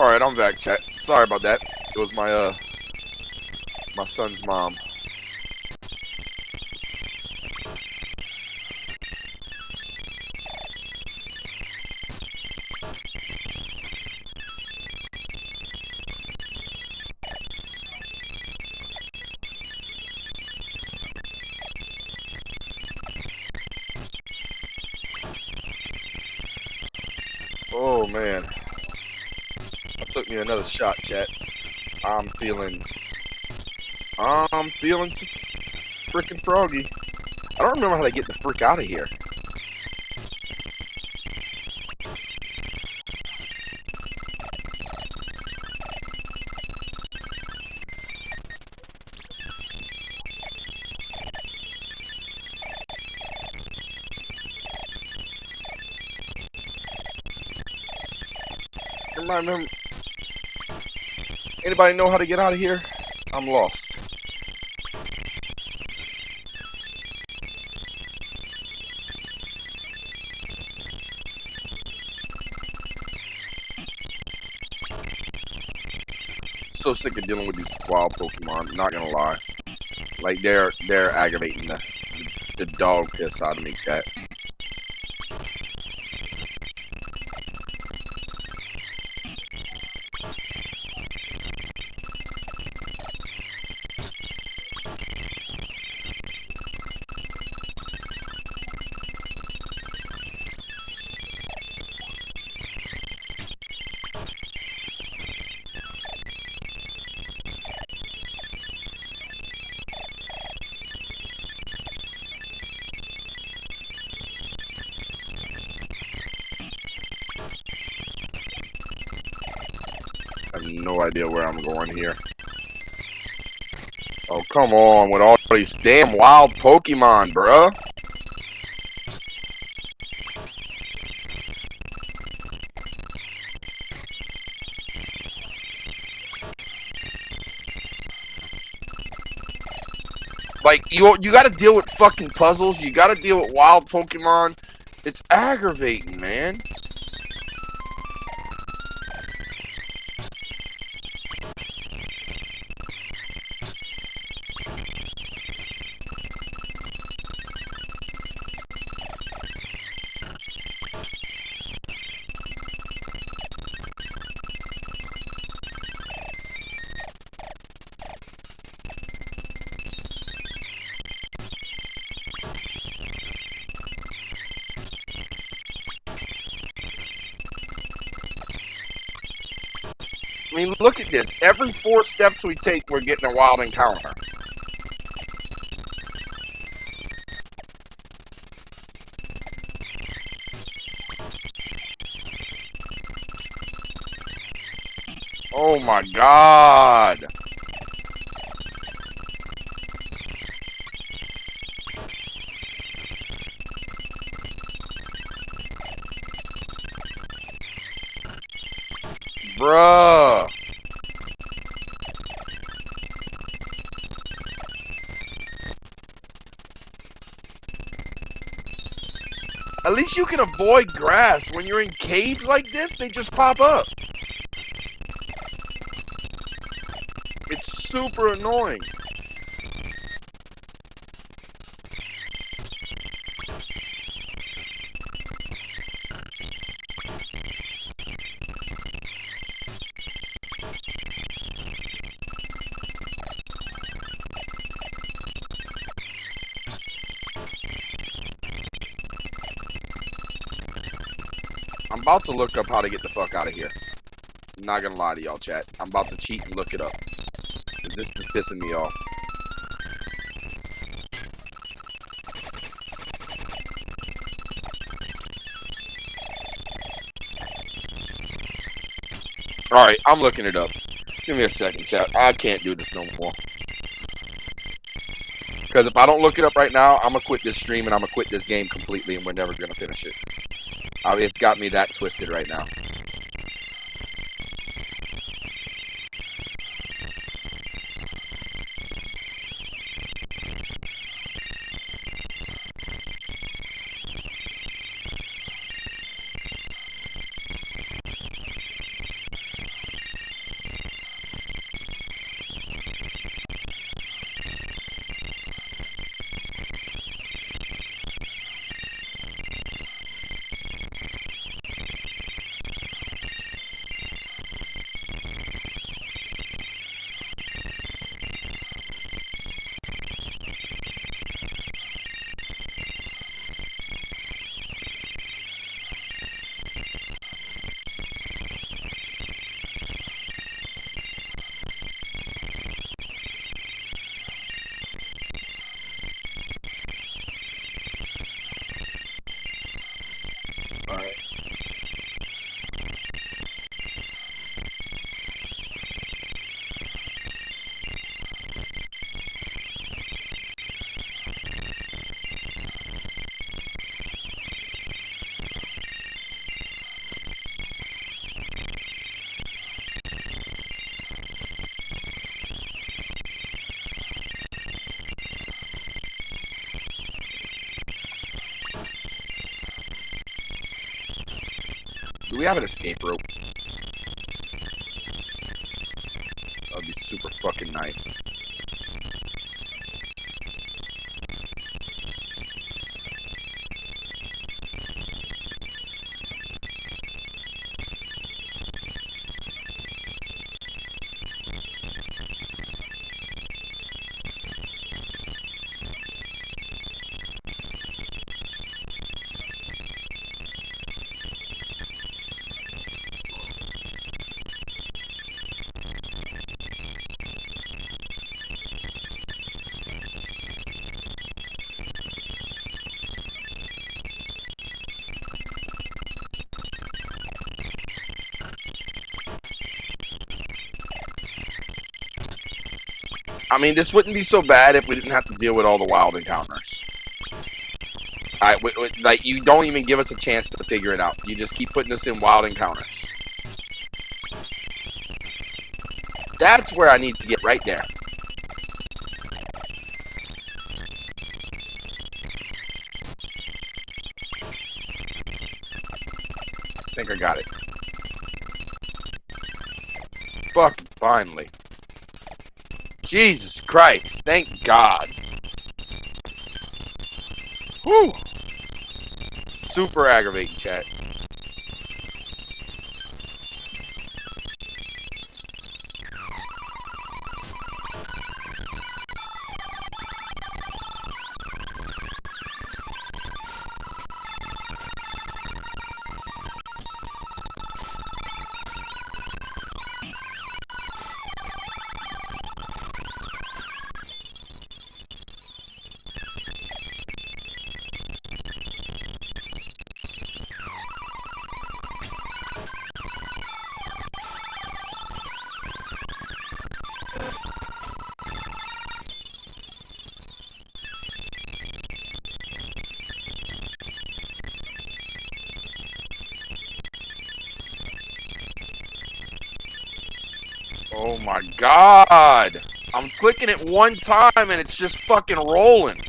Alright, I'm back, chat. Sorry about that. It was my, my son's mom. Oh, man. That took me another shot, chat. I'm feeling freaking froggy. I don't remember how to get the frick out of here. Remember, anybody know how to get out of here? I'm lost. So sick of dealing with these wild Pokemon, not gonna lie. Like they're aggravating the dog piss out of me, chat. I have no idea where I'm going here. Oh, come on with all these damn wild Pokemon, bruh. Like, you gotta deal with fucking puzzles. You gotta deal with wild Pokemon. It's aggravating, man. I mean, look at this. Every 4 steps we take, we're getting a wild encounter. Oh my god. Bruh. At least you can avoid grass. When you're in caves like this, they just pop up. It's super annoying. I'm about to look up how to get the fuck out of here. I'm not gonna lie to y'all, chat. I'm about to cheat and look it up. This is pissing me off. Alright, I'm looking it up. Give me a second, chat. I can't do this no more. Because if I don't look it up right now, I'm going to quit this stream and I'm going to quit this game completely and we're never going to finish it. It's got me that twisted right now. we have an escape rope? That'd be super fucking nice. I mean, this wouldn't be so bad if we didn't have to deal with all the wild encounters. Like, you don't even give us a chance to figure it out. You just keep putting us in wild encounters. That's where I need to get, right there. I think I got it. Fucking finally. Jesus Christ, thank God. Whew. Super aggravating, chat. Oh my God! I'm clicking it one time and it's just fucking rolling.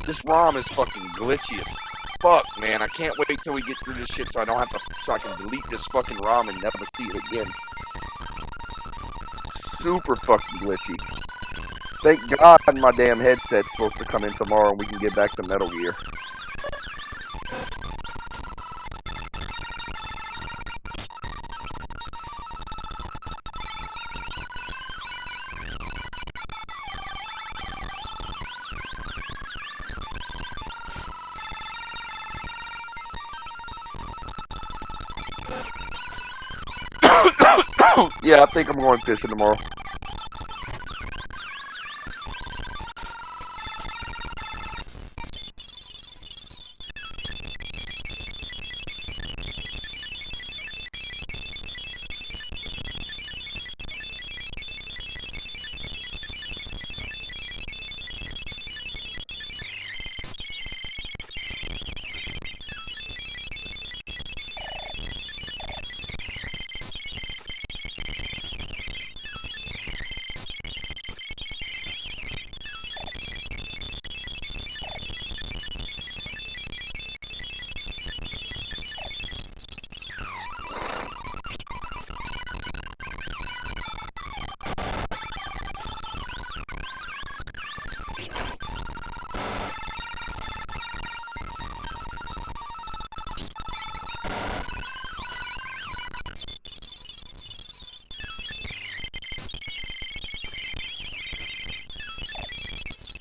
This ROM is fucking glitchy as fuck, man. I can't wait till we get through this shit so I don't have to, so I can delete this fucking ROM and never see it again. Super fucking glitchy. Thank God my damn headset's supposed to come in tomorrow and we can get back to Metal Gear. Yeah, I think I'm going fishing tomorrow.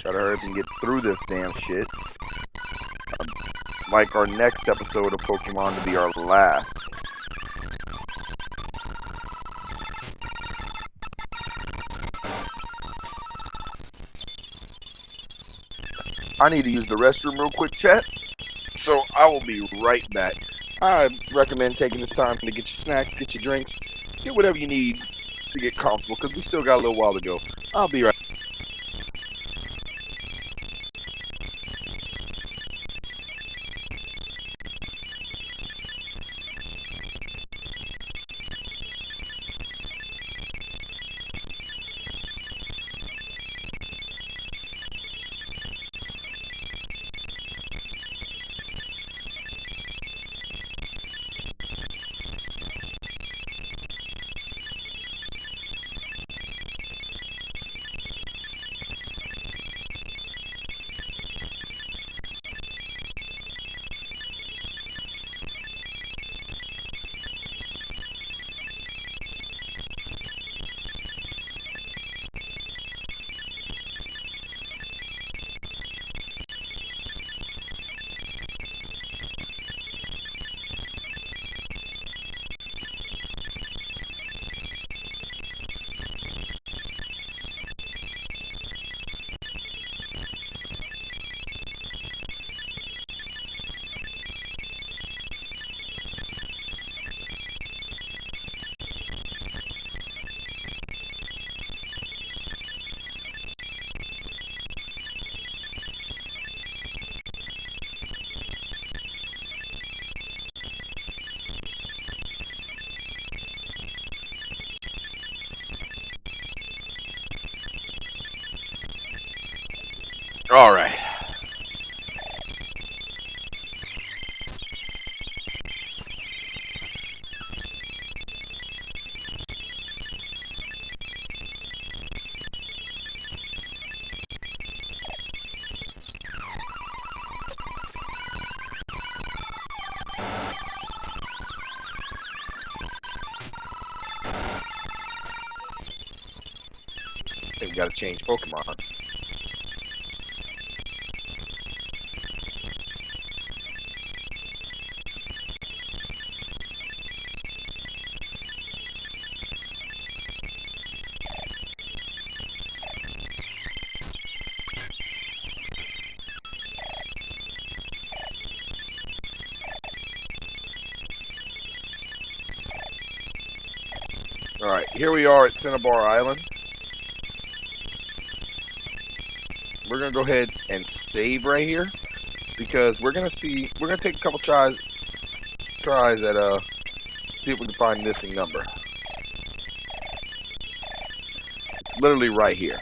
Try to hurry up and get through this damn shit. I'd like our next episode of Pokemon to be our last. I need to use the restroom real quick, chat. So I will be right back. I recommend taking this time to get your snacks, get your drinks, get whatever you need to get comfortable, because we still got a little while to go. I'll be right back. All right. I think we gotta change Pokemon. Alright, here we are at Cinnabar Island. We're gonna go ahead and save right here because we're gonna take a couple tries at see if we can find missing number. It's literally right here.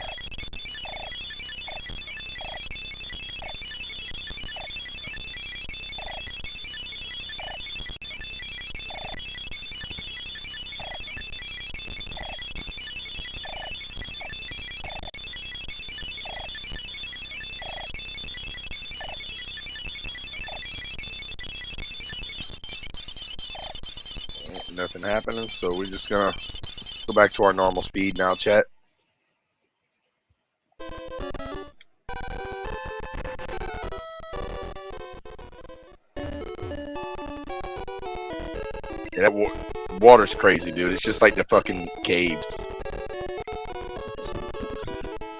Nothing happening, so we're just gonna go back to our normal speed now, chat. Yeah, that water's crazy, dude. It's just like the fucking caves.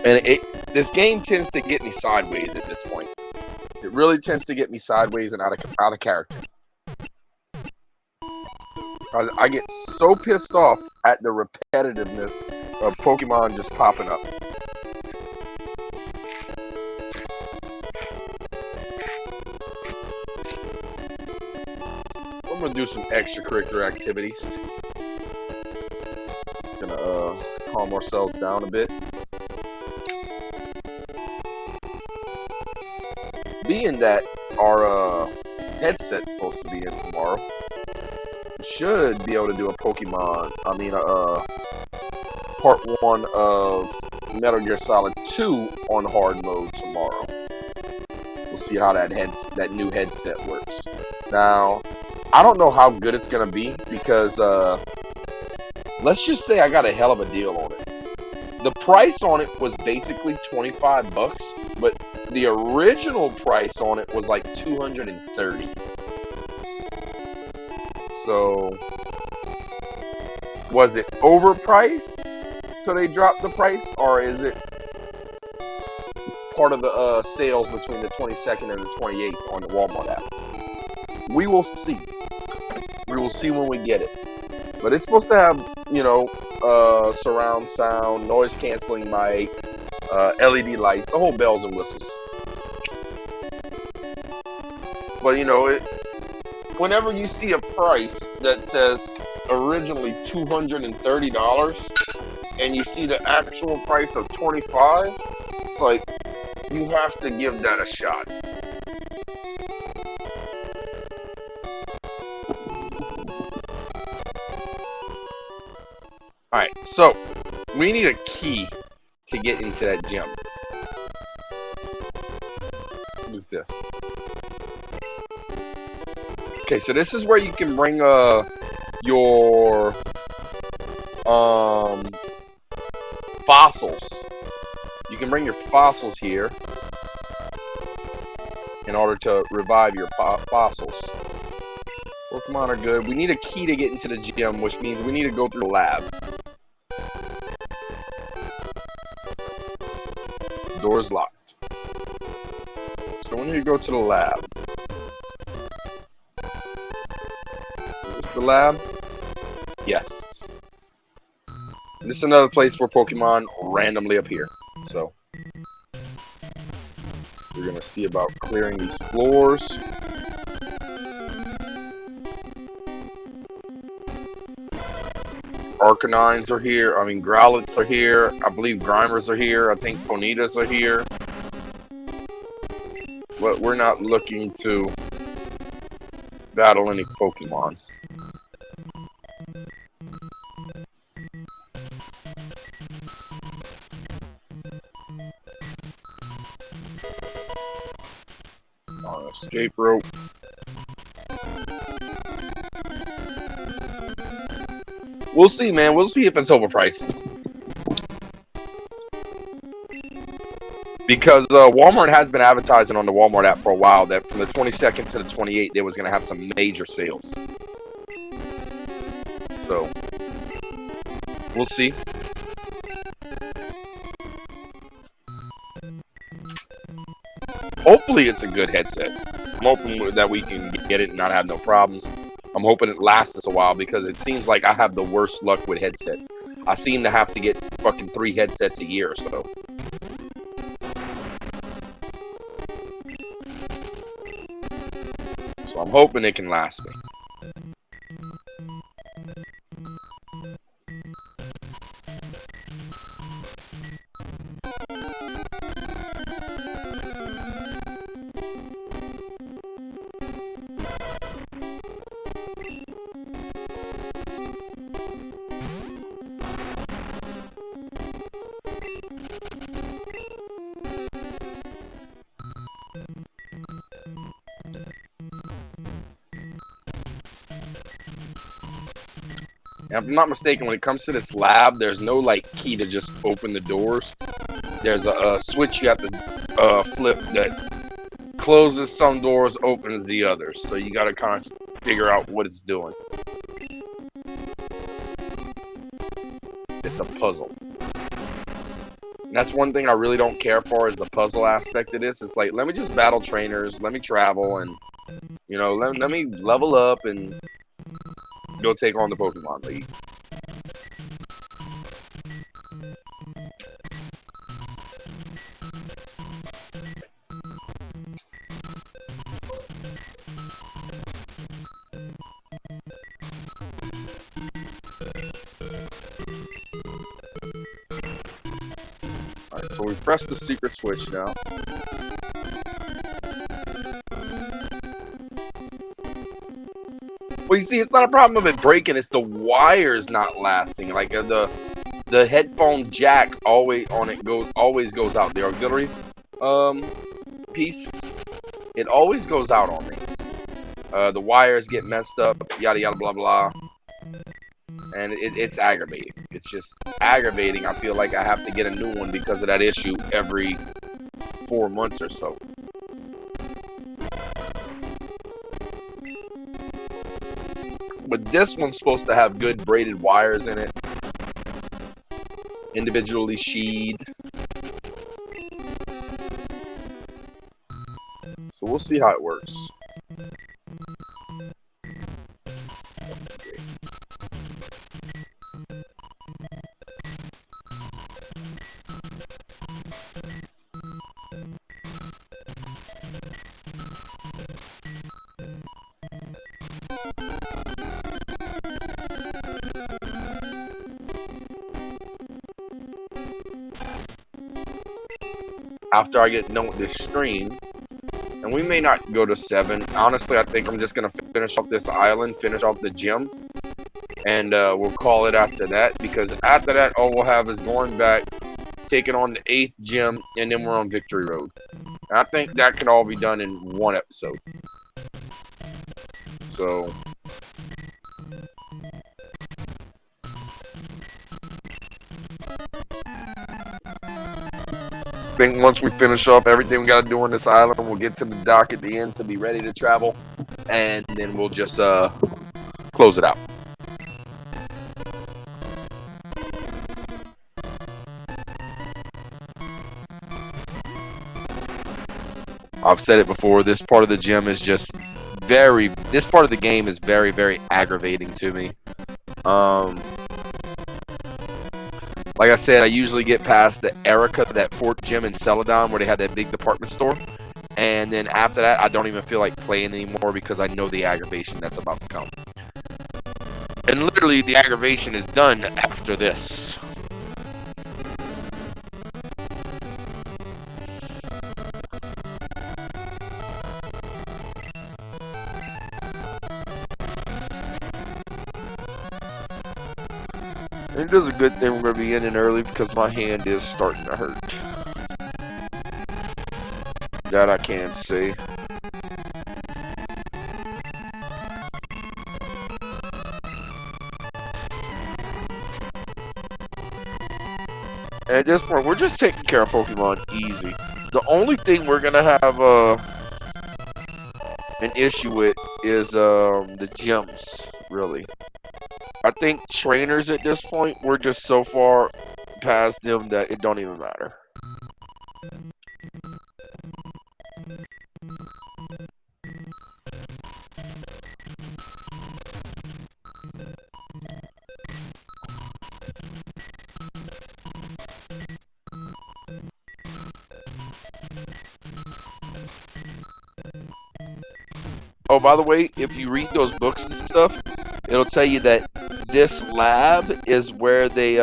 And this game tends to get me sideways at this point. It really tends to get me sideways and out of character. I get so pissed off at the repetitiveness of Pokemon just popping up. I'm gonna do some extracurricular activities. Gonna calm ourselves down a bit. Being that our headset's supposed to be in tomorrow, should be able to do a Pokemon, part 1 of Metal Gear Solid 2 on hard mode tomorrow. We'll see how that new headset works. Now, I don't know how good it's gonna be because let's just say I got a hell of a deal on it. The price on it was basically $25, but the original price on it was like $230. So, was it overpriced? So they dropped the price, or is it part of the sales between the 22nd and the 28th on the Walmart app? We will see. We will see when we get it. But it's supposed to have, surround sound, noise canceling mic, LED lights, the whole bells and whistles. But whenever you see a price that says originally $230 and you see the actual price of $25, it's like you have to give that a shot. Alright, so we need a key to get into that gym. Who's this? Okay, so this is where you can bring your fossils. You can bring your fossils here in order to revive your fossils. Pokemon are good. We need a key to get into the gym, which means we need to go through the lab. Door's locked. So we need to go to the lab. Is the lab? Yes. This is another place where Pokemon randomly appear. So we're gonna see about clearing these floors. Arcanines are here. Growlithes are here. I believe Grimers are here. I think Ponytas are here. but we're not looking to battle any Pokemon. Escape rope. We'll see, man. We'll see if it's overpriced. Because Walmart has been advertising on the Walmart app for a while that from the 22nd to the 28th, they was going to have some major sales. So, we'll see. Hopefully it's a good headset. I'm hoping that we can get it and not have no problems. I'm hoping it lasts us a while because it seems like I have the worst luck with headsets. I seem to have to get fucking 3 headsets a year or so. So I'm hoping it can last me. If I'm not mistaken, when it comes to this lab, there's no like key to just open the doors. There's a switch you have to flip that closes some doors, opens the others. So you got to kind of figure out what it's doing. It's a puzzle. And that's one thing I really don't care for is the puzzle aspect of this. It's like, let me just battle trainers, let me travel, and you know, let me level up and go take on the Pokemon League. Alright, so we press the secret switch now. Well, you see, it's not a problem of it breaking, it's the wires not lasting. Like the headphone jack always goes out. The auxiliary piece, it always goes out on me. The wires get messed up, yada yada blah blah. And it's aggravating. It's just aggravating. I feel like I have to get a new one because of that issue every 4 months or so. But this one's supposed to have good braided wires in it. Individually sheathed. So we'll see how it works. After I get done with this stream, and we may not go to 7. Honestly, I think I'm just going to finish off this island, finish off the gym, and we'll call it after that, because after that, all we'll have is going back, taking on the 8th gym, and then we're on Victory Road. And I think that can all be done in one episode. So I think once we finish up everything we got to do on this island, we'll get to the dock at the end to be ready to travel, and then we'll just close it out. I've said it before, this part of the gym is just this part of the game is very, very aggravating to me. Like I said, I usually get past the Erica, that Fort Gym in Celadon where they have that big department store. And then after that, I don't even feel like playing anymore because I know the aggravation that's about to come. And literally, the aggravation is done after this. And it is a good thing we're going to be ending early because my hand is starting to hurt. That I can say. At this point, we're just taking care of Pokemon easy. The only thing we're going to have an issue with is the gyms, really. I think trainers at this point, we're just so far past them that it don't even matter. Oh, by the way, if you read those books and stuff, it'll tell you that this lab is where they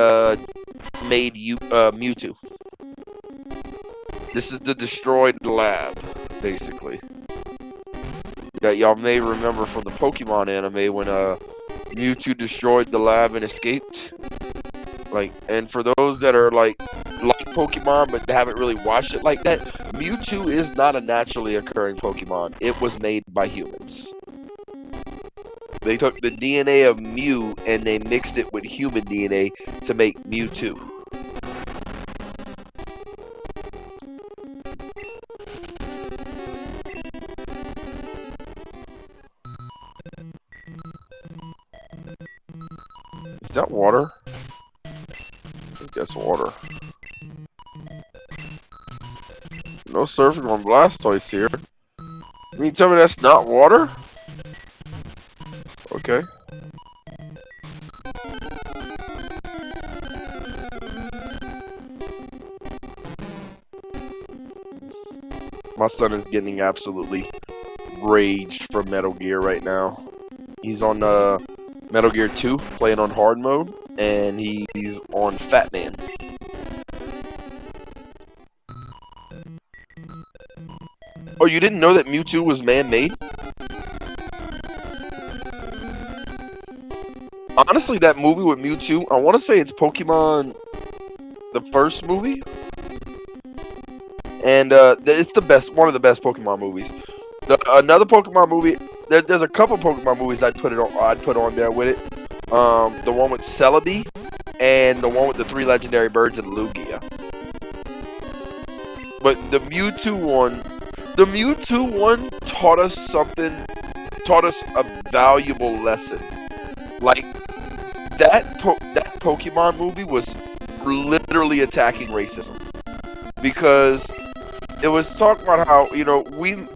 made Mewtwo. This is the destroyed lab, basically. That y'all may remember from the Pokemon anime when Mewtwo destroyed the lab and escaped. Like, and for those that are like Pokemon but haven't really watched it like that, Mewtwo is not a naturally occurring Pokemon. It was made by humans. They took the DNA of Mew and they mixed it with human DNA to make Mewtwo. Is that water? I think that's water. No surfing on Blastoise here. You mean tell me that's not water? Okay. My son is getting absolutely raged from Metal Gear right now. He's on Metal Gear 2, playing on hard mode, and he's on Fat Man. Oh, you didn't know that Mewtwo was man-made? Honestly, that movie with Mewtwo, I want to say it's Pokemon, the first movie, and it's the best, one of the best Pokemon movies. Another Pokemon movie, there's a couple Pokemon movies I'd put on there with it. The one with Celebi, and the one with the 3 legendary birds and Lugia. But the Mewtwo one taught us something, taught us a valuable lesson. Like, that Pokemon movie was literally attacking racism. Because it was talking about how, you know,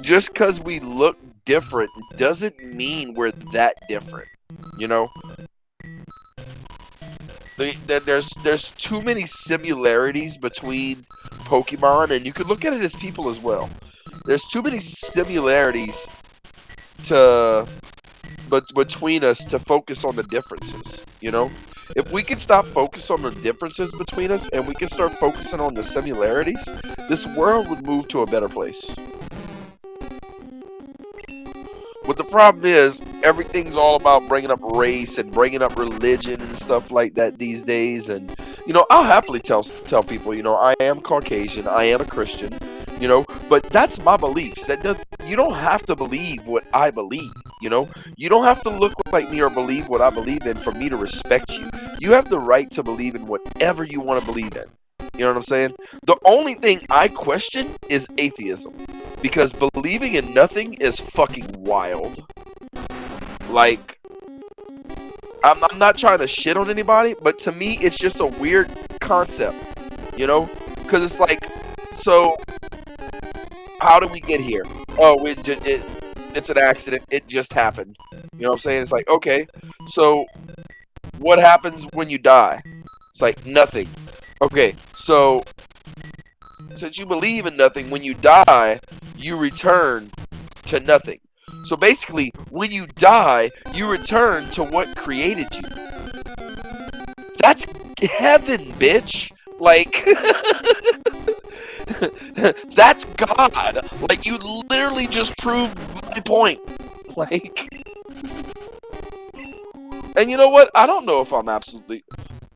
just because we look different doesn't mean we're that different. You know? There's too many similarities between Pokemon, and you could look at it as people as well. There's too many similarities between us to focus on the differences, you know? If we can stop focusing on the differences between us and we can start focusing on the similarities, this world would move to a better place. But the problem is, everything's all about bringing up race and bringing up religion and stuff like that these days. And, you know, I'll happily tell people, you know, I am Caucasian, I am a Christian, you know, but that's my beliefs. You don't have to believe what I believe, you know? You don't have to look like me or believe what I believe in for me to respect you. You have the right to believe in whatever you want to believe in. You know what I'm saying? The only thing I question is atheism. Because believing in nothing is fucking wild. Like, I'm not trying to shit on anybody, but to me, it's just a weird concept. You know? Because it's like, so, how did we get here? Oh, it's an accident. It just happened. You know what I'm saying? It's like, okay, so, what happens when you die? It's like, nothing. Okay, so, since you believe in nothing, when you die, you return to nothing. So basically, when you die, you return to what created you. That's heaven, bitch. Like, that's God. Like, you literally just proved my point. Like, and you know what? I don't know if I'm absolutely...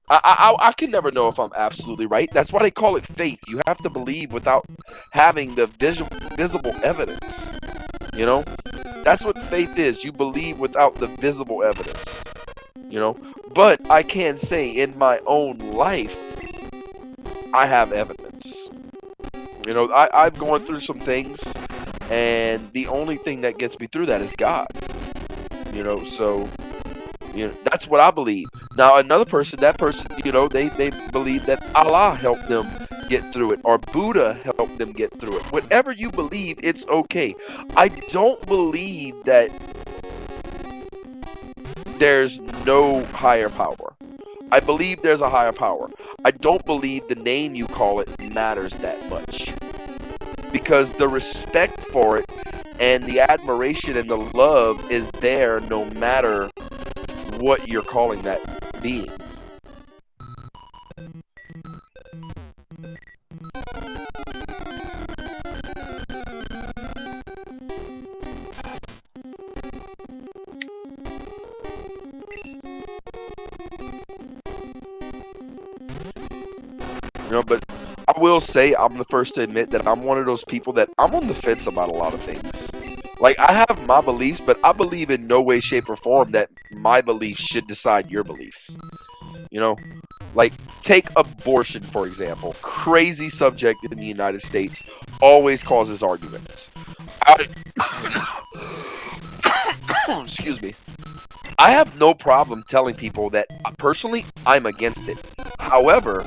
I can never know if I'm absolutely right. That's why they call it faith. You have to believe without having the visible evidence. You know, that's what faith is. You believe without the visible evidence. You know, but I can say in my own life, I have evidence. You know, I've gone through some things, and the only thing that gets me through that is God. You know, so that's what I believe. Now another person, that person, they believe that Allah helped them get through it, or Buddha helped them get through it. Whatever you believe, it's okay. I don't believe that there's no higher power. I believe there's a higher power. I don't believe the name you call it matters that much, because the respect for it and the admiration and the love is there no matter what you're calling that being. But I will say I'm the first to admit that I'm one of those people that I'm on the fence about a lot of things. Like, I have my beliefs, but I believe in no way, shape, or form that my beliefs should decide your beliefs. Like, take abortion, for example. Crazy subject in the United States, always causes arguments. Excuse me. I have no problem telling people that personally I'm against it. However,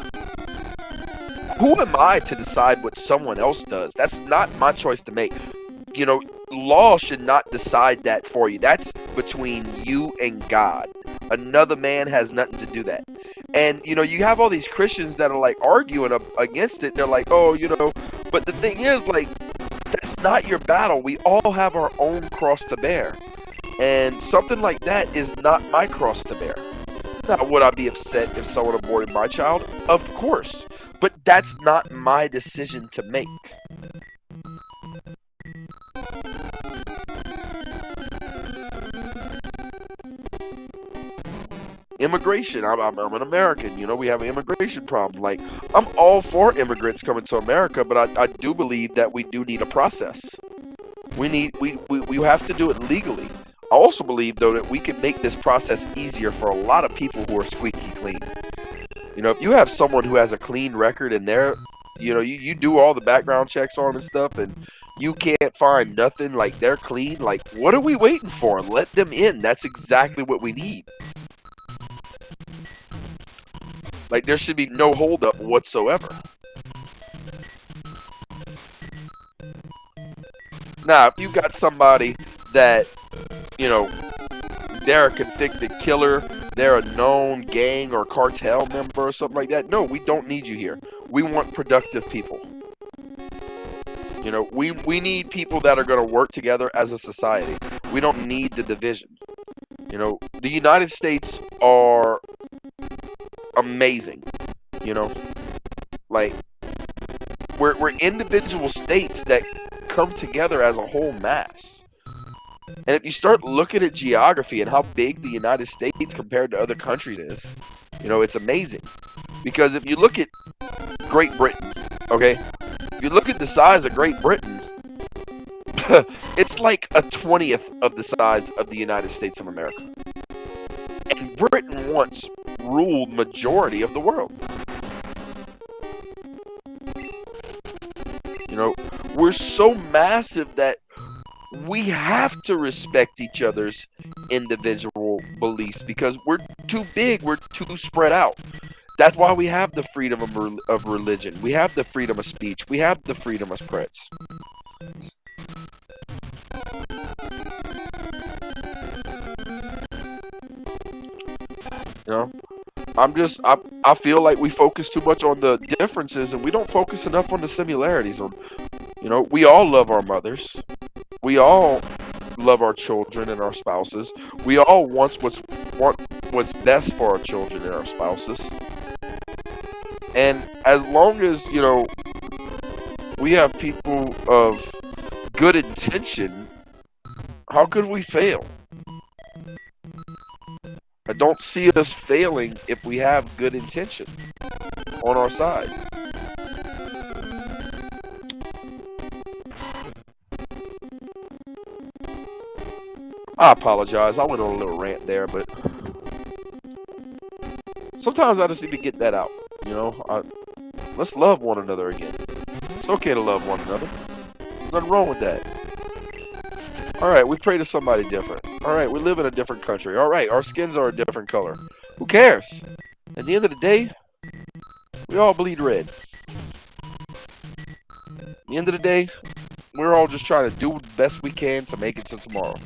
who am I to decide what someone else does? That's not my choice to make. Law should not decide that for you. That's between you and God. Another man has nothing to do that. And, you have all these Christians that are, like, arguing against it. They're like, oh, but the thing is, like, that's not your battle. We all have our own cross to bear. And something like that is not my cross to bear. Now, would I be upset if someone aborted my child? Of course. But that's not my decision to make. Immigration. I'm an American. We have an immigration problem. Like, I'm all for immigrants coming to America, but I do believe that we do need a process. We have to do it legally. I also believe, though, that we can make this process easier for a lot of people who are squeaky clean. If you have someone who has a clean record and they're, you do all the background checks on them and stuff, and you can't find nothing, like, they're clean, like, what are we waiting for? Let them in. That's exactly what we need. Like, there should be no holdup whatsoever. Now, if you got somebody that, they're a convicted killer, they're a known gang or cartel member or something like that, no, we don't need you here. We want productive people. We need people that are going to work together as a society. We don't need the division. The United States are amazing. Like, we're individual states that come together as a whole mass. And if you start looking at geography and how big the United States compared to other countries is, it's amazing. Because if you look at Great Britain, okay, if you look at the size of Great Britain, it's like a 20th of the size of the United States of America. And Britain once ruled majority of the world. We're so massive that we have to respect each other's individual beliefs because we're too big, we're too spread out. That's why we have the freedom of religion. We have the freedom of speech. We have the freedom of press. I feel like we focus too much on the differences and we don't focus enough on the similarities. We all love our mothers. We all love our children and our spouses. We all want what's best for our children and our spouses. And as long as, we have people of good intention, how could we fail? I don't see us failing if we have good intention on our side. I apologize. I went on a little rant there, but sometimes I just need to get that out. You know, let's love one another again. It's okay to love one another. There's nothing wrong with that. All right, we pray to somebody different. All right, we live in a different country. All right, our skins are a different color. Who cares? At the end of the day, we all bleed red. At the end of the day, we're all just trying to do the best we can to make it to tomorrow.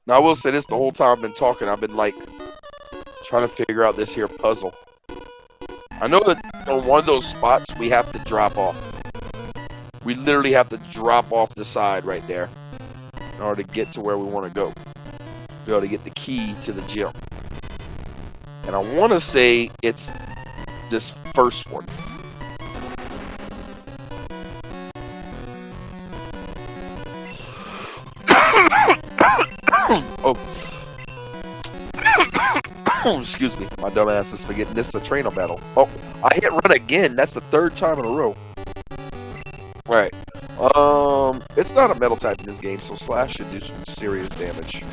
Now, I will say this, the whole time I've been talking, I've been like trying to figure out this here puzzle. I know that on one of those spots we have to drop off. We literally have to drop off the side right there in order to get to where we want to go. Be able to get the key to the gym. And I want to say it's this first one. Oh, excuse me. My dumb ass is forgetting this is a trainer battle. Oh, I hit run again. That's the third time in a row. Alright. It's not a metal type in this game, so Slash should do some serious damage.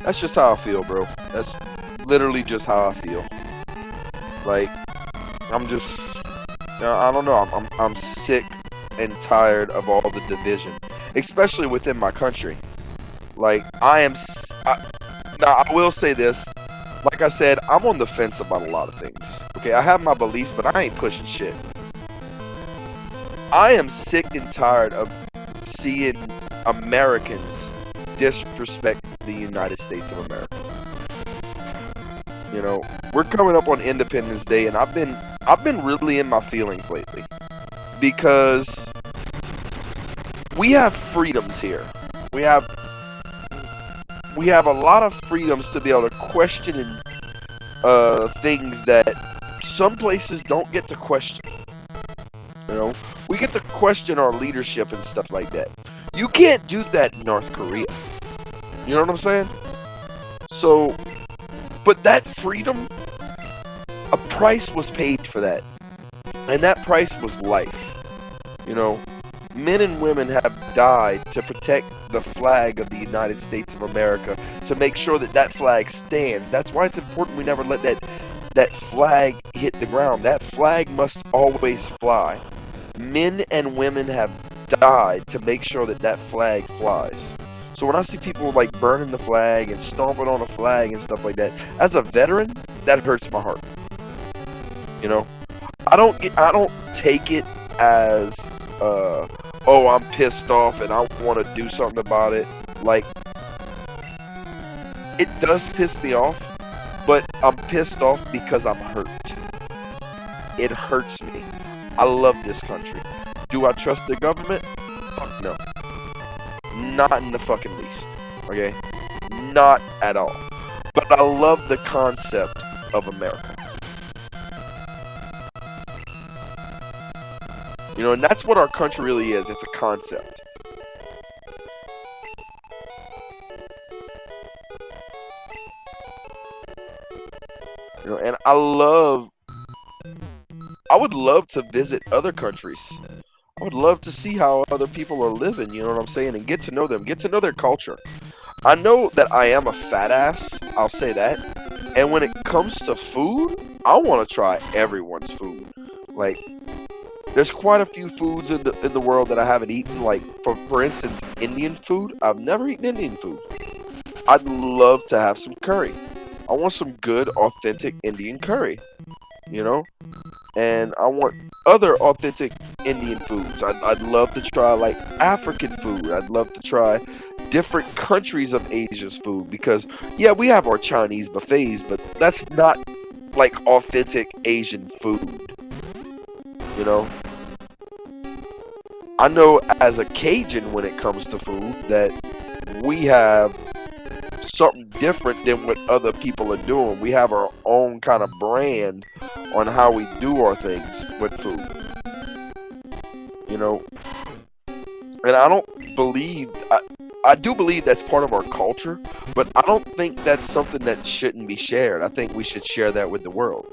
That's just how I feel, bro. That's literally just how I feel. Like, I'm just, I don't know. I'm sick and tired of all the division, especially within my country. Like, now I will say this. Like I said, I'm on the fence about a lot of things. Okay, I have my beliefs, but I ain't pushing shit. I am sick and tired of seeing Americans disrespect the United States of America. You know, we're coming up on Independence Day, and I've been really in my feelings lately because we have freedoms here. We have a lot of freedoms to be able to question things that some places don't get to question. You know, we get to question our leadership and stuff like that. You can't do that in North Korea. You know what I'm saying? So, but that freedom, a price was paid for that. And that price was life. You know, men and women have died to protect the flag of the United States of America, to make sure that that flag stands. That's why it's important we never let that flag hit the ground. That flag must always fly. Men and women have died to make sure that that flag flies. So when I see people like burning the flag and stomping on the flag and stuff like that, as a veteran, that hurts my heart. You know, I don't take it as oh, I'm pissed off and I want to do something about it. Like, it does piss me off, but I'm pissed off because I'm hurt. It hurts me. I love this country. Do I trust the government? Fuck no. Not in the fucking least. Okay? Not at all. But I love the concept of America. You know, and that's what our country really is. It's a concept. You know, and I would love to visit other countries. I would love to see how other people are living, you know what I'm saying, and get to know them, get to know their culture. I know that I am a fat ass, I'll say that. And when it comes to food, I want to try everyone's food. Like, there's quite a few foods in the world that I haven't eaten. Like, for instance, Indian food. I've never eaten Indian food. I'd love to have some curry. I want some good, authentic Indian curry. You know? and I want other authentic Indian foods. I'd love to try like African food. I'd love to try different countries of Asia's food because yeah, we have our Chinese buffets, but that's not like authentic Asian food. You know, I know as a Cajun when it comes to food that we have something different than what other people are doing. We have our own kind of brand on how we do our things with food. You know, and I don't believe I do believe that's part of our culture, but I don't think that's something that shouldn't be shared. I think we should share that with the world.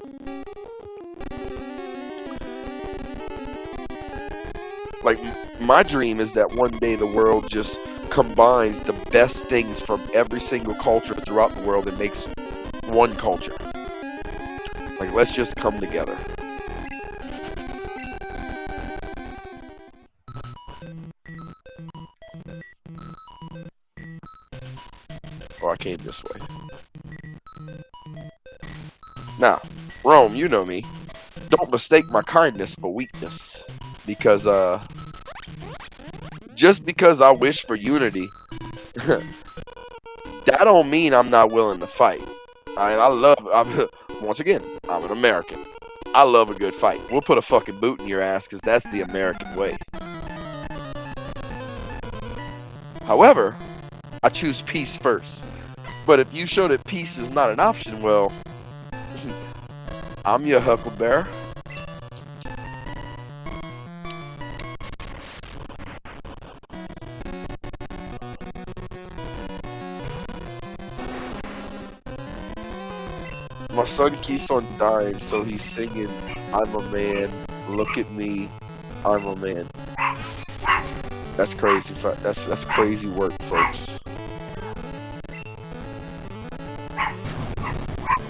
Like my dream is that one day the world just combines the best things from every single culture throughout the world and makes one culture. Like let's just come together. Oh, I came this way. Now, Rome, you know me. Don't mistake my kindness for weakness. Because just because I wish for unity, that don't mean I'm not willing to fight. I'm once again, I'm an American. I love a good fight. We'll put a fucking boot in your ass because that's the American way. However, I choose peace first. But if you show that peace is not an option, well, I'm your Huckleberry. My son keeps on dying, so he's singing, I'm a man, look at me, I'm a man. That's crazy. That's crazy work, folks.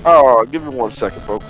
Oh, give me 1 second, folks.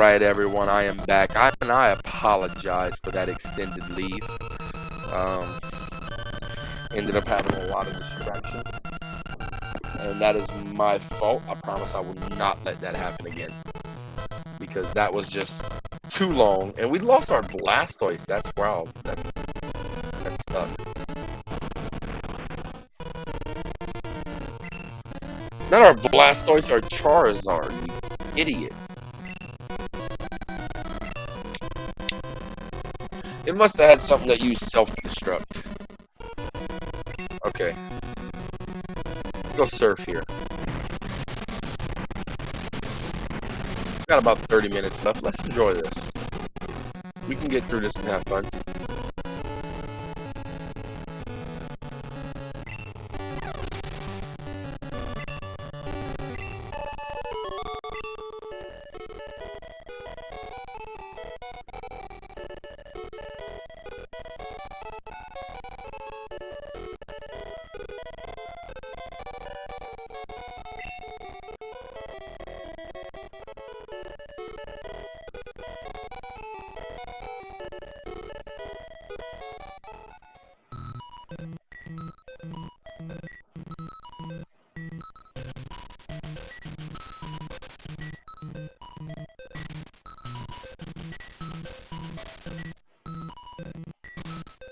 Alright everyone, I am back. And I apologize for that extended leave. Ended up having a lot of distraction. And that is my fault. I promise I will not let that happen again. Because that was just too long. And we lost our Blastoise. That's wild. That sucks. Not our Blastoise, our Charizard, you idiot. It must have had something that used self-destruct. Okay. Let's go surf here. Got about 30 minutes left. Let's enjoy this. We can get through this and have fun.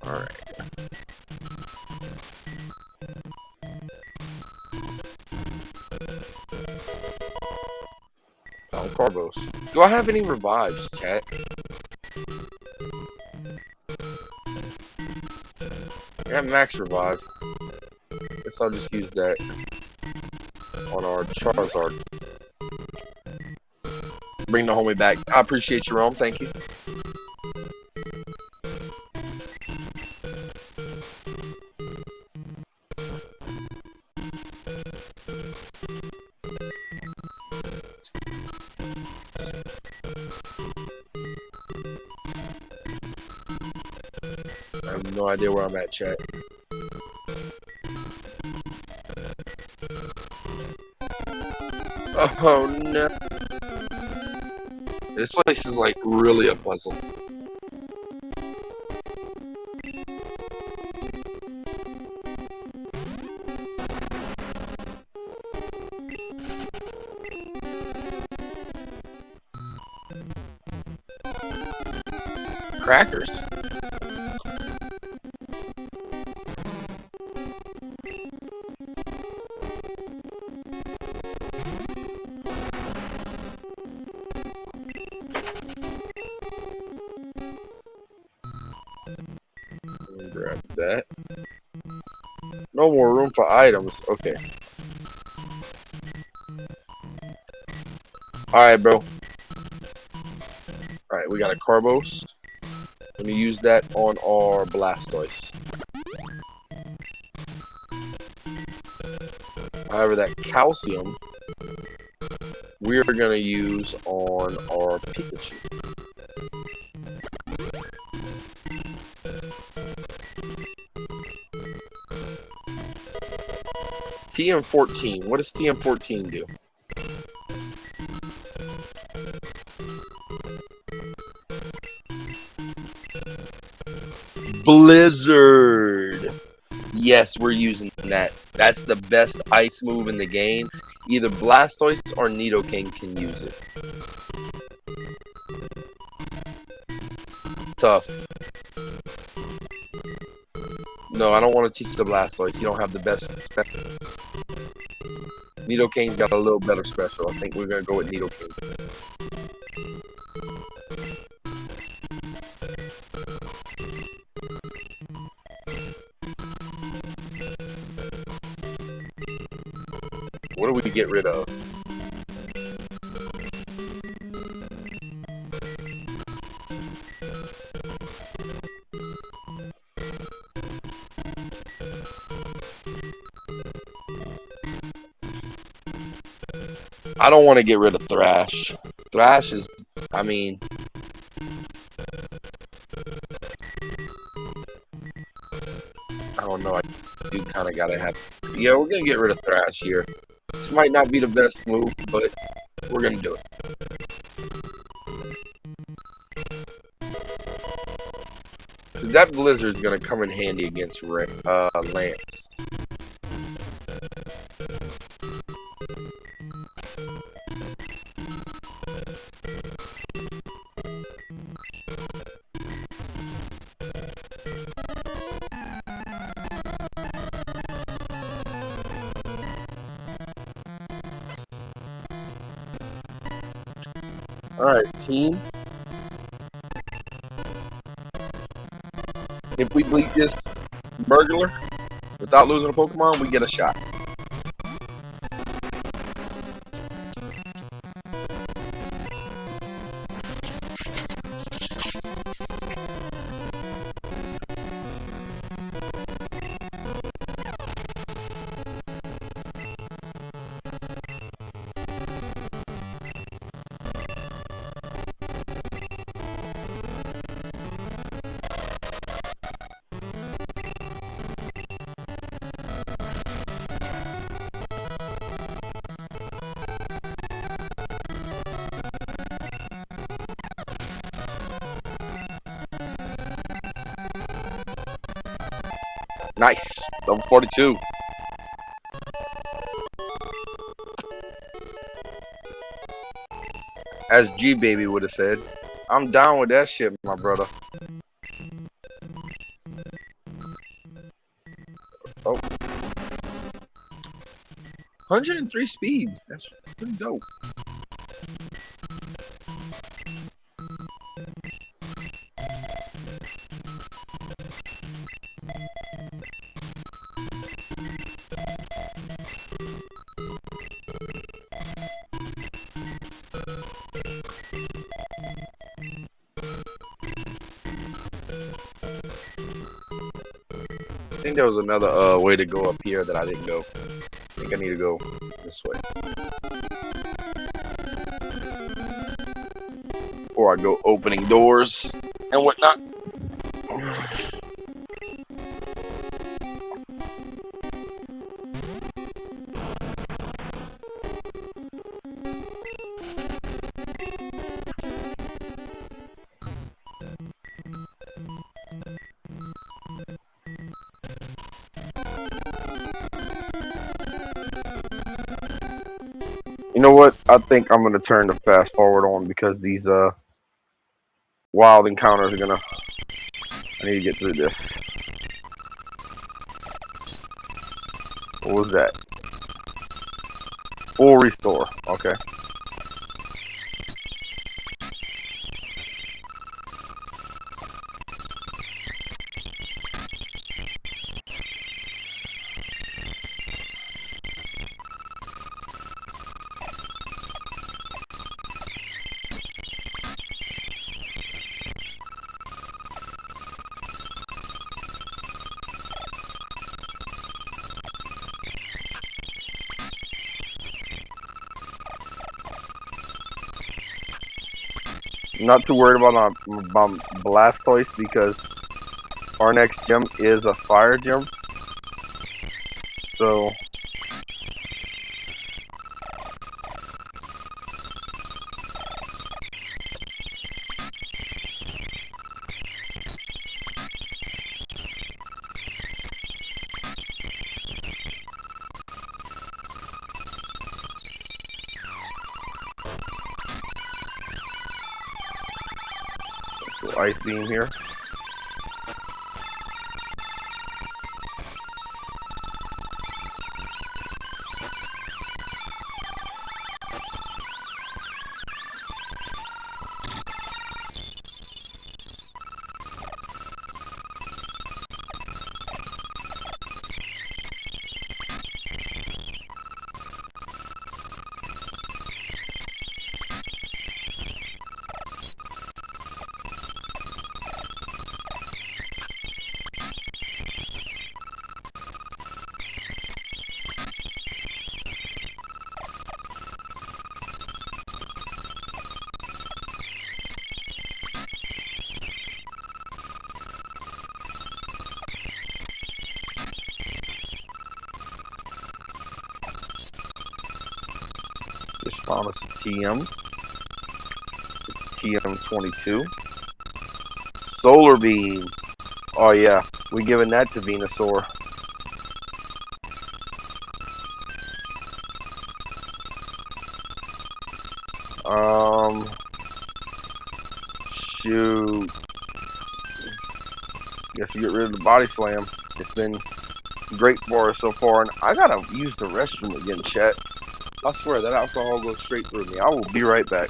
Alright. Oh, Carbos. Do I have any revives, chat? I got max revive. Guess I'll just use that on our Charizard. Bring the homie back. I appreciate you, Rome. Thank you. I have no idea where I'm at, chat. Oh no. This place is like really a puzzle. Crackers. Grab that. No more room for items. Okay. Alright, bro. Alright, we got a Carbos. Let me use that on our Blastoise. However, that calcium we're gonna use on our Pikachu. TM14. What does TM14 do? Blizzard. Yes, we're using that. That's the best ice move in the game. Either Blastoise or Nidoking can use it. It's tough. No, I don't want to teach the Blastoise. You don't have the best special. Nidoking's got a little better special. I think we're going to go with Nidoking. What do we get rid of? I don't want to get rid of Thrash. Thrash is, I mean... I don't know, I do kind of gotta have... Yeah, we're gonna get rid of Thrash here. This might not be the best move, but we're gonna do it. That blizzard's gonna come in handy against Lance. Alright, team. If we beat this burglar without losing a Pokemon, we get a shot. Nice. Level 42. As G Baby would have said, I'm down with that shit, my brother. Oh. 103 speed. That's pretty dope. I think there was another way to go up here that I didn't go. I think I need to go this way. Or I go opening doors and whatnot. You know what? I think I'm gonna turn the fast forward on because these wild encounters are gonna. I need to get through this. What was that? Full restore. Okay. Not too worried about my Blastoise because our next gym is a fire gym. So Ice Beam here. Just found us a TM. It's TM22. Solar Beam. Oh yeah, we giving that to Venusaur. Shoot. Guess we get rid of the body slam. It's been great for us so far, and I gotta use the restroom again, chat. I swear that alcohol goes straight through me. I will be right back.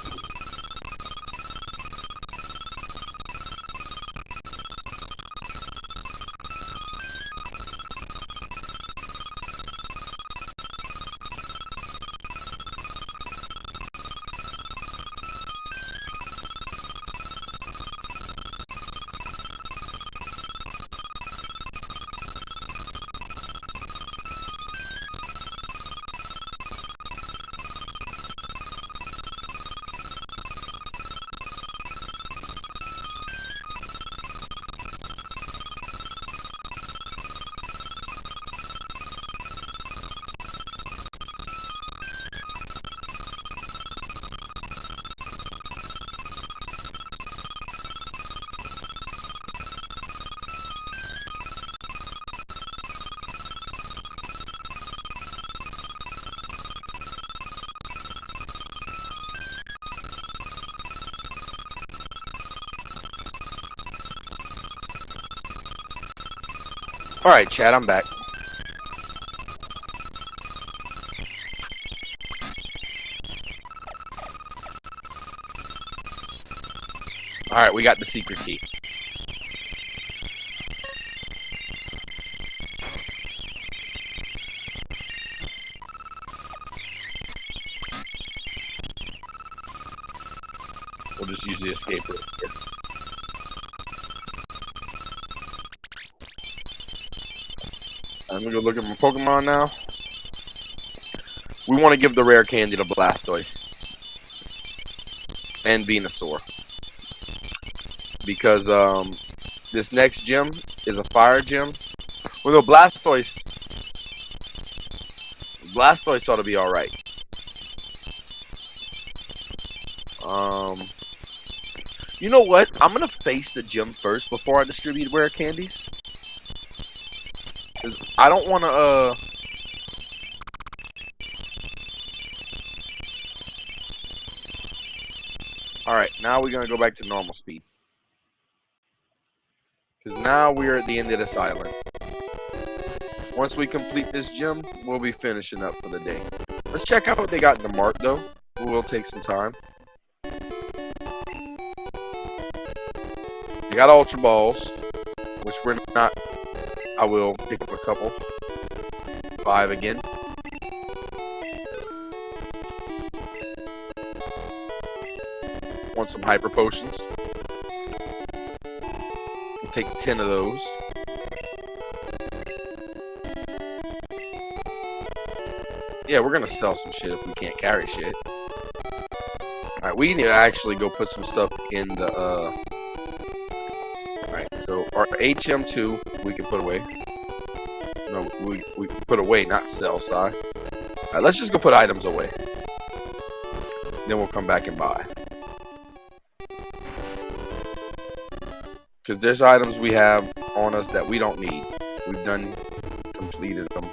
Alright, chat, I'm back. Alright, we got the secret key. We'll just use the escape route here. I'm gonna go look at my Pokemon now. We want to give the rare candy to Blastoise and Venusaur because this next gym is a fire gym. Well, no, Blastoise ought to be all right. You know what? I'm gonna face the gym first before I distribute rare candies. I don't want to, Alright, now we're going to go back to normal speed. Because now we're at the end of this island. Once we complete this gym, we'll be finishing up for the day. Let's check out what they got in the mart, though. We'll take some time. They got Ultra Balls, which we're not... I will pick up a couple. 5 again. Want some Hyper Potions. We'll take 10 of those. Yeah, we're gonna sell some shit if we can't carry shit. Alright, we need to actually go put some stuff in the, Alright, so our HM2 we can put away. No, we put away, not sell, sorry. Alright, let's just go put items away. Then we'll come back and buy. Because there's items we have on us that we don't need. We've completed them.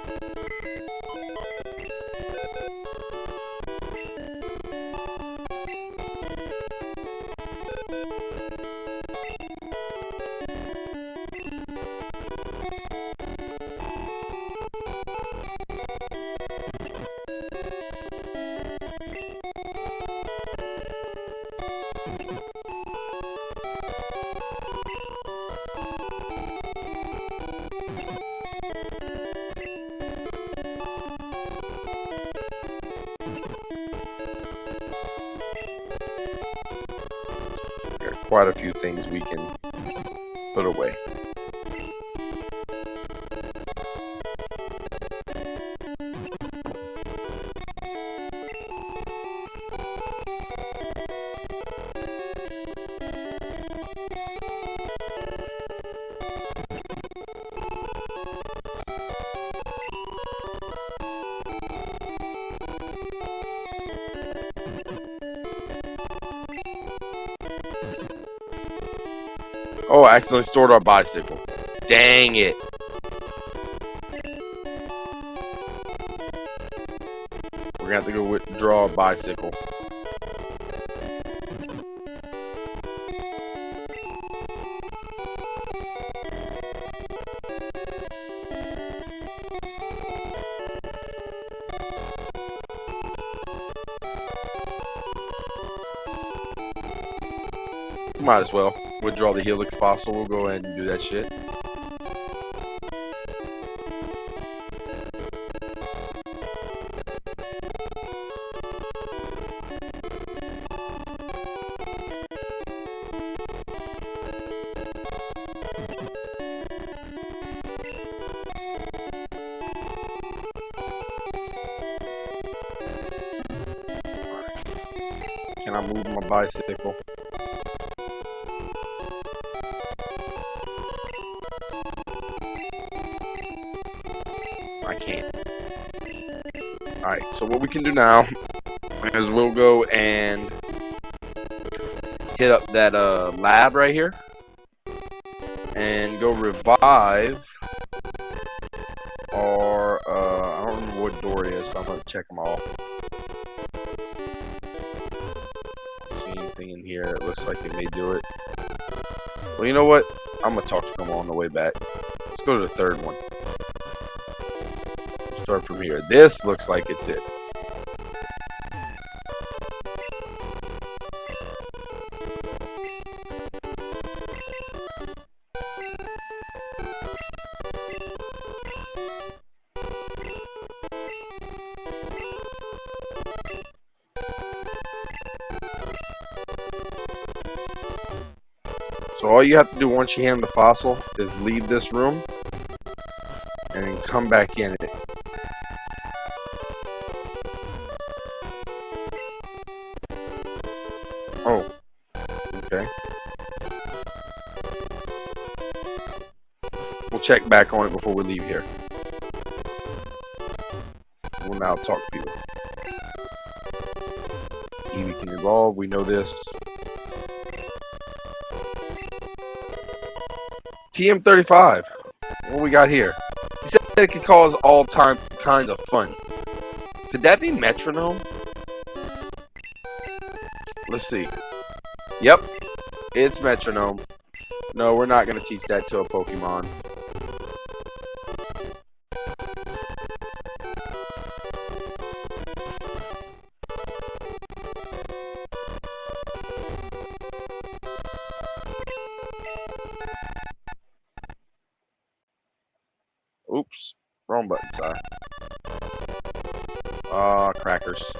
Quite a few things we can put away. Oh, I accidentally stored our bicycle. Dang it. We're gonna have to go withdraw a bicycle. Might as well withdraw the Helix fossil. We'll go ahead and do that shit. Can I move my bicycle? I can't. Alright, so what we can do now is we'll go and hit up that lab right here and go revive our I don't remember what door it is, so I'm gonna check them all. See anything in here that looks like it may do it? Well, you know what? I'm gonna talk to them on the way back. Let's go to the third one. Start from here. This looks like it's it. So all you have to do once you hand the fossil is leave this room and then come back in it. Oh, okay. We'll check back on it before we leave here. We'll now talk to people. Eevee can evolve, we know this. TM35, what we got here? He said it could cause all kinds of fun. Could that be metronome? Let's see. Yep, it's metronome. No, we're not going to teach that to a Pokemon. Oops, wrong button, sorry. Crackers.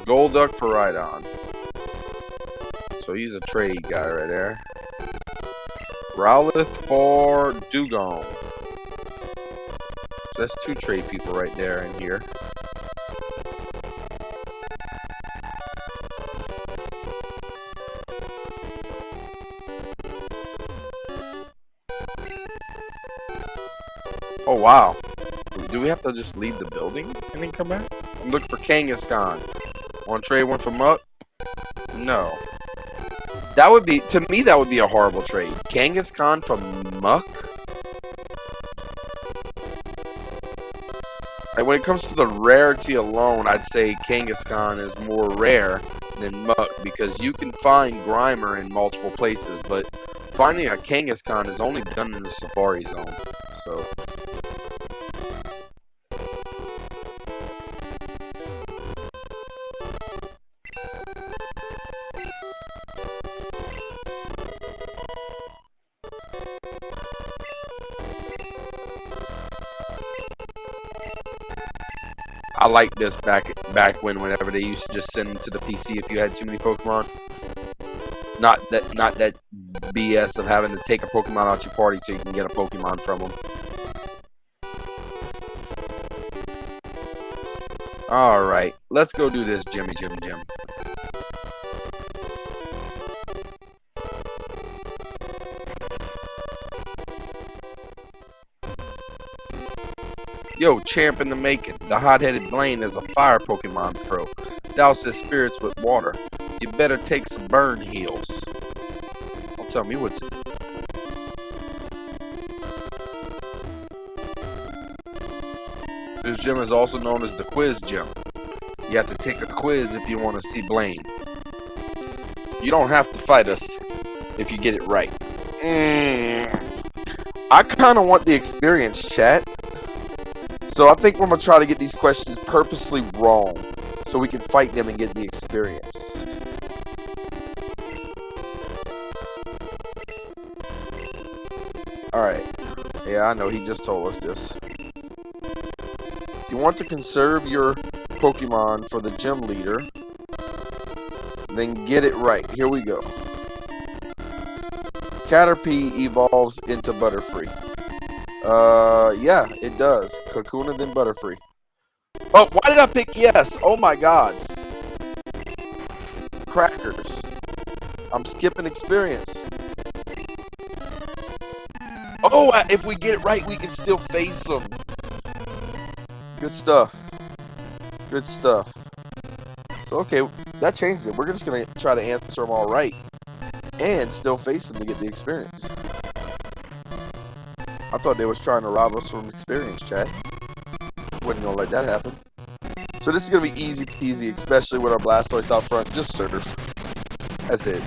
Golduck for Rhydon. So he's a trade guy right there. Rowlith for Dugong. So that's two trade people right there in here. Oh wow. Do we have to just leave the building and then come back? I'm looking for Kangaskhan. Want to trade one for Muck? No. That would be, to me, that would be a horrible trade. Kangaskhan for Muck? And when it comes to the rarity alone, I'd say Kangaskhan is more rare than Muck because you can find Grimer in multiple places, but finding a Kangaskhan is only done in the Safari Zone. So. I like this back whenever they used to just send them to the PC if you had too many Pokemon. Not that BS of having to take a Pokemon out your party so you can get a Pokemon from them. Alright, let's go do this Jimmy Jim. Yo, champ in the making. The hot-headed Blaine is a fire Pokemon pro. Douse his spirits with water. You better take some burn heals. Don't tell me what to do. This gym is also known as the Quiz Gym. You have to take a quiz if you want to see Blaine. You don't have to fight us if you get it right. I kind of want the experience, chat. So I think we're going to try to get these questions purposely wrong so we can fight them and get the experience. Alright. Yeah, I know. He just told us this. If you want to conserve your Pokemon for the gym leader, then get it right. Here we go. Caterpie evolves into Butterfree. Yeah, it does. Kakuna, then Butterfree. Oh, why did I pick yes? Oh my god. Crackers. I'm skipping experience. Oh, if we get it right, we can still face them. Good stuff. Good stuff. So, okay, that changes it. We're just going to try to answer them all right. And still face them to get the experience. I thought they was trying to rob us from experience, chat. Wouldn't gonna let that happen. So this is gonna be easy peasy, especially with our Blastoise out front. Just surf. That's it.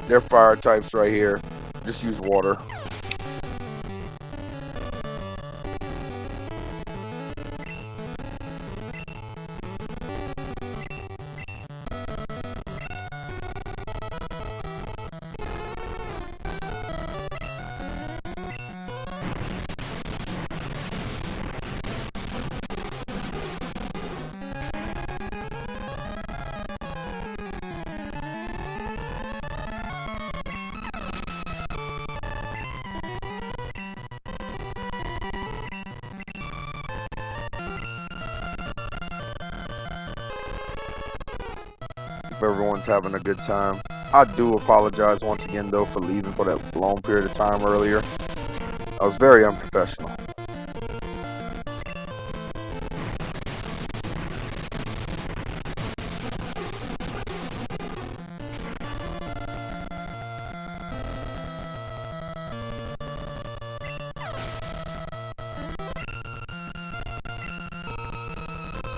They're fire types right here. Just use water. If everyone's having a good time. I do apologize once again though for leaving for that long period of time earlier. I was very unprofessional.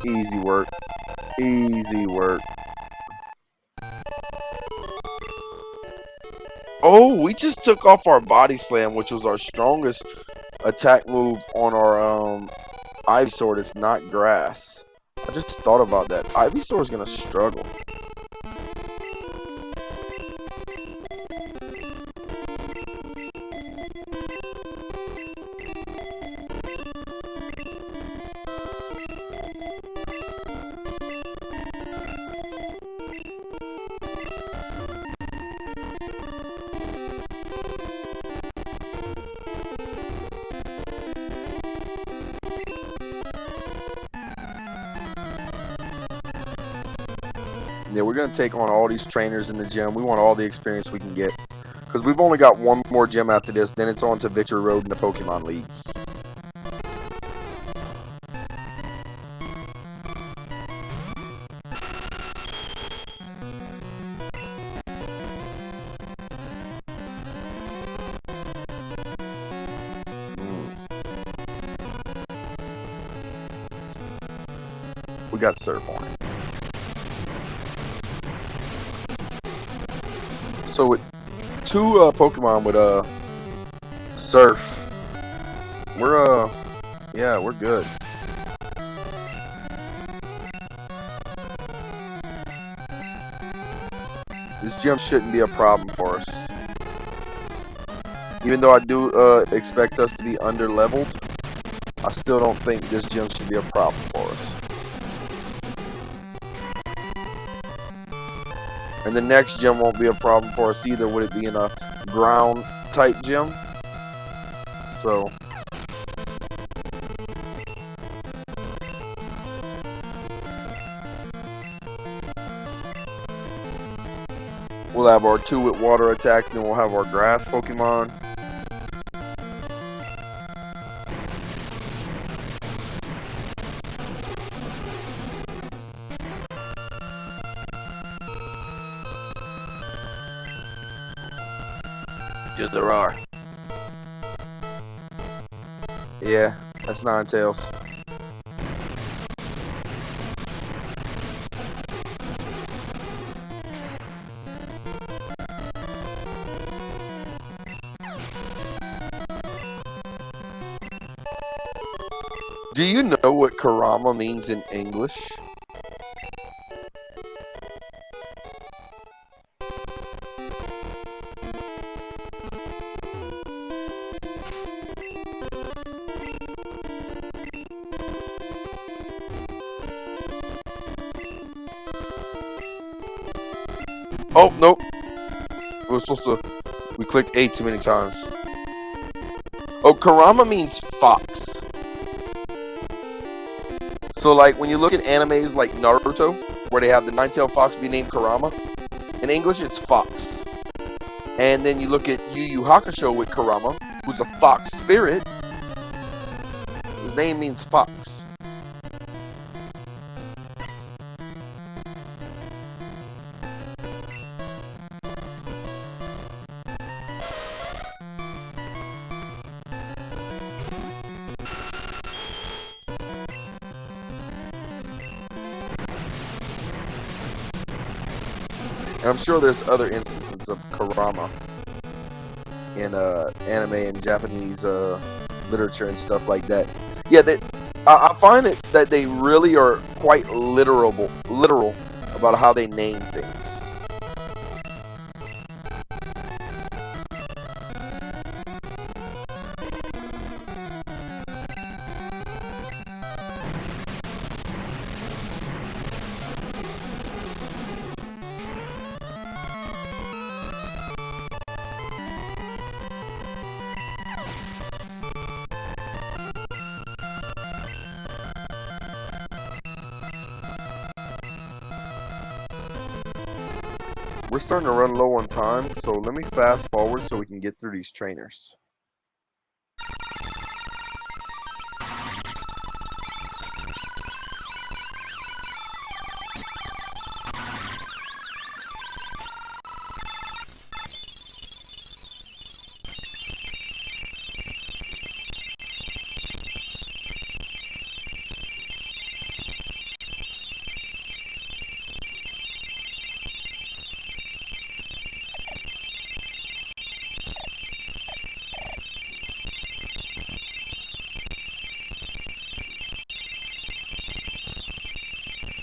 Easy work. Easy work. Oh, we just took off our Body Slam, which was our strongest attack move on our Ivysaur. It's not grass. I just thought about that. Ivysaur is gonna struggle. Yeah, we're going to take on all these trainers in the gym. We want all the experience we can get. Because we've only got one more gym after this. Then it's on to Victory Road in the Pokemon League. We got Surf on it. So with two Pokemon with Surf, we're yeah, we're good. This gym shouldn't be a problem for us. Even though I do expect us to be under-leveled, I still don't think this gym should be a problem for us. And the next gym won't be a problem for us either, with it being a ground type gym. So We'll have our 2 with water attacks, and then we'll have our grass Pokemon. Yes, there are. Yeah, that's Ninetales. Do you know what Karama means in English? Oh, nope. We clicked A too many times. Oh, Karama means fox. So, like, when you look at animes like Naruto, where they have the nine-tailed fox be named Karama, in English it's fox. And then you look at Yu Yu Hakusho with Karama, who's a fox spirit. His name means fox. And I'm sure there's other instances of Karama in anime and Japanese literature and stuff like that. Yeah, I find it that they really are quite literal about how they name things. We're starting to run low on time, so let me fast forward so we can get through these trainers.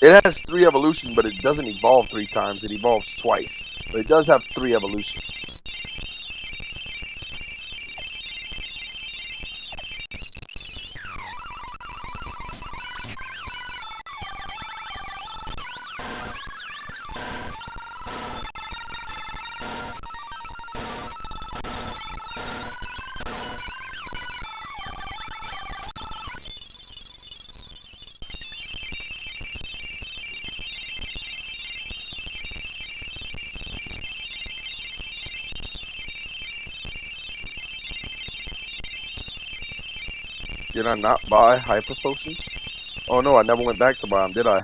It has 3 evolution, but it doesn't evolve 3 times. It evolves twice. But it does have 3 evolutions. Did I not buy Hyper Potions? Oh no, I never went back to buy them, did I?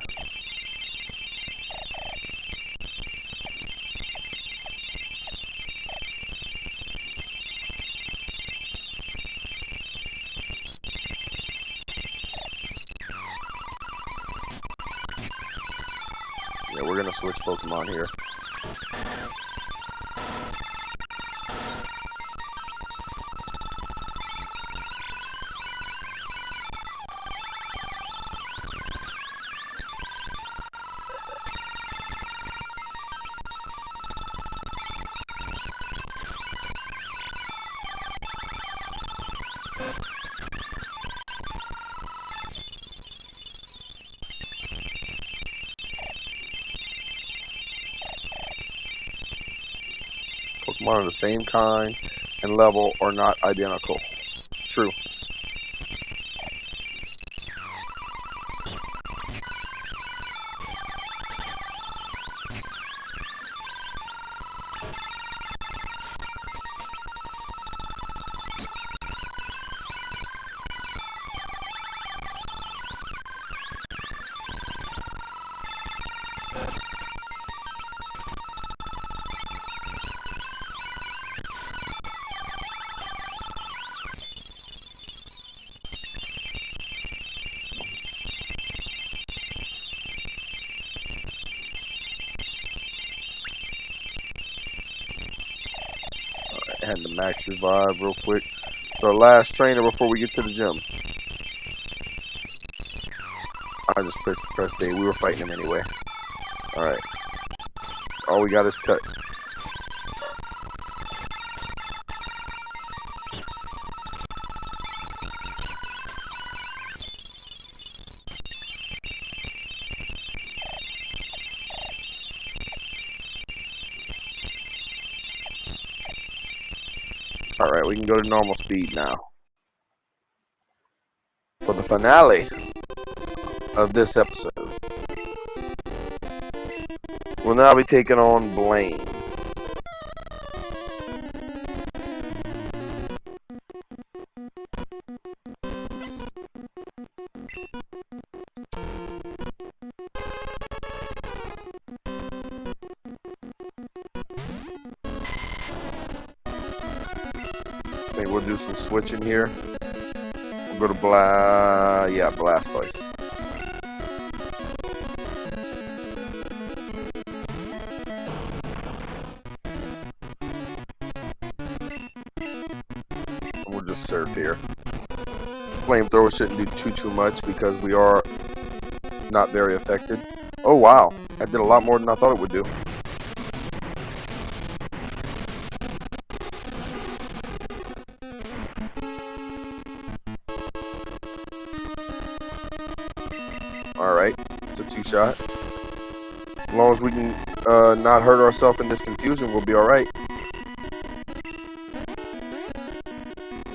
Yeah, we're gonna switch Pokemon here. Pokemon of the same kind and level are not identical. True. And the max revive real quick. So our last trainer before we get to the gym. I just pressed A. We were fighting him anyway. Alright. All we got is cut. Alright, we can go to normal speed now. For the finale of this episode, we'll now be taking on Blaine. I think we'll do some switching here. We'll go to Blastoise. We'll just surf here. Flamethrower shouldn't do too much because we are not very affected. Oh wow, that did a lot more than I thought it would do. Alright, it's a 2-shot. As long as we can not hurt ourselves in this confusion, we'll be alright.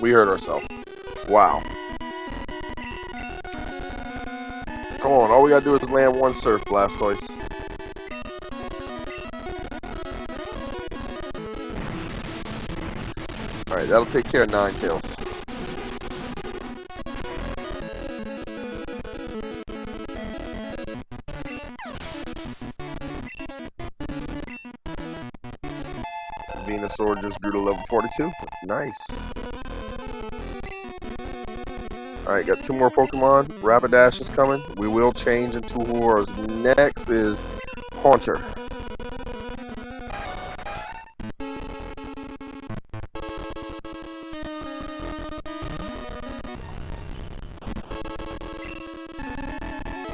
We hurt ourselves. Wow. Come on, all we gotta do is land one surf, Blastoise. Alright, that'll take care of Ninetales. Venusaur just grew to level 42. Nice. Alright, got 2 more Pokemon. Rapidash is coming. We will change into Horus. Next is Haunter.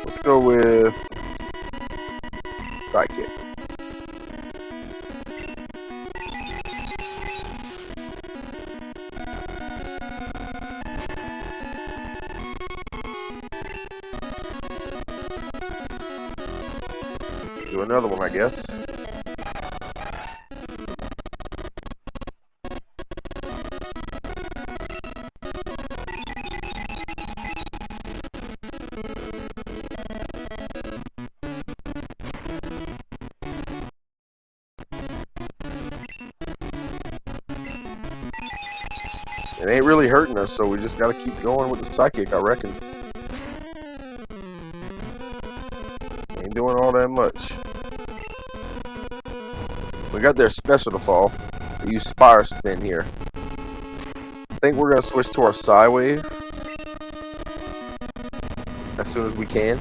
Let's go with Psychic. Do another one, I guess. It ain't really hurting us, so we just gotta keep going with the Psychic, I reckon. Ain't doing all that much. We got their special to fall. We use Spire Spin here. I think we're gonna switch to our Psywave as soon as we can.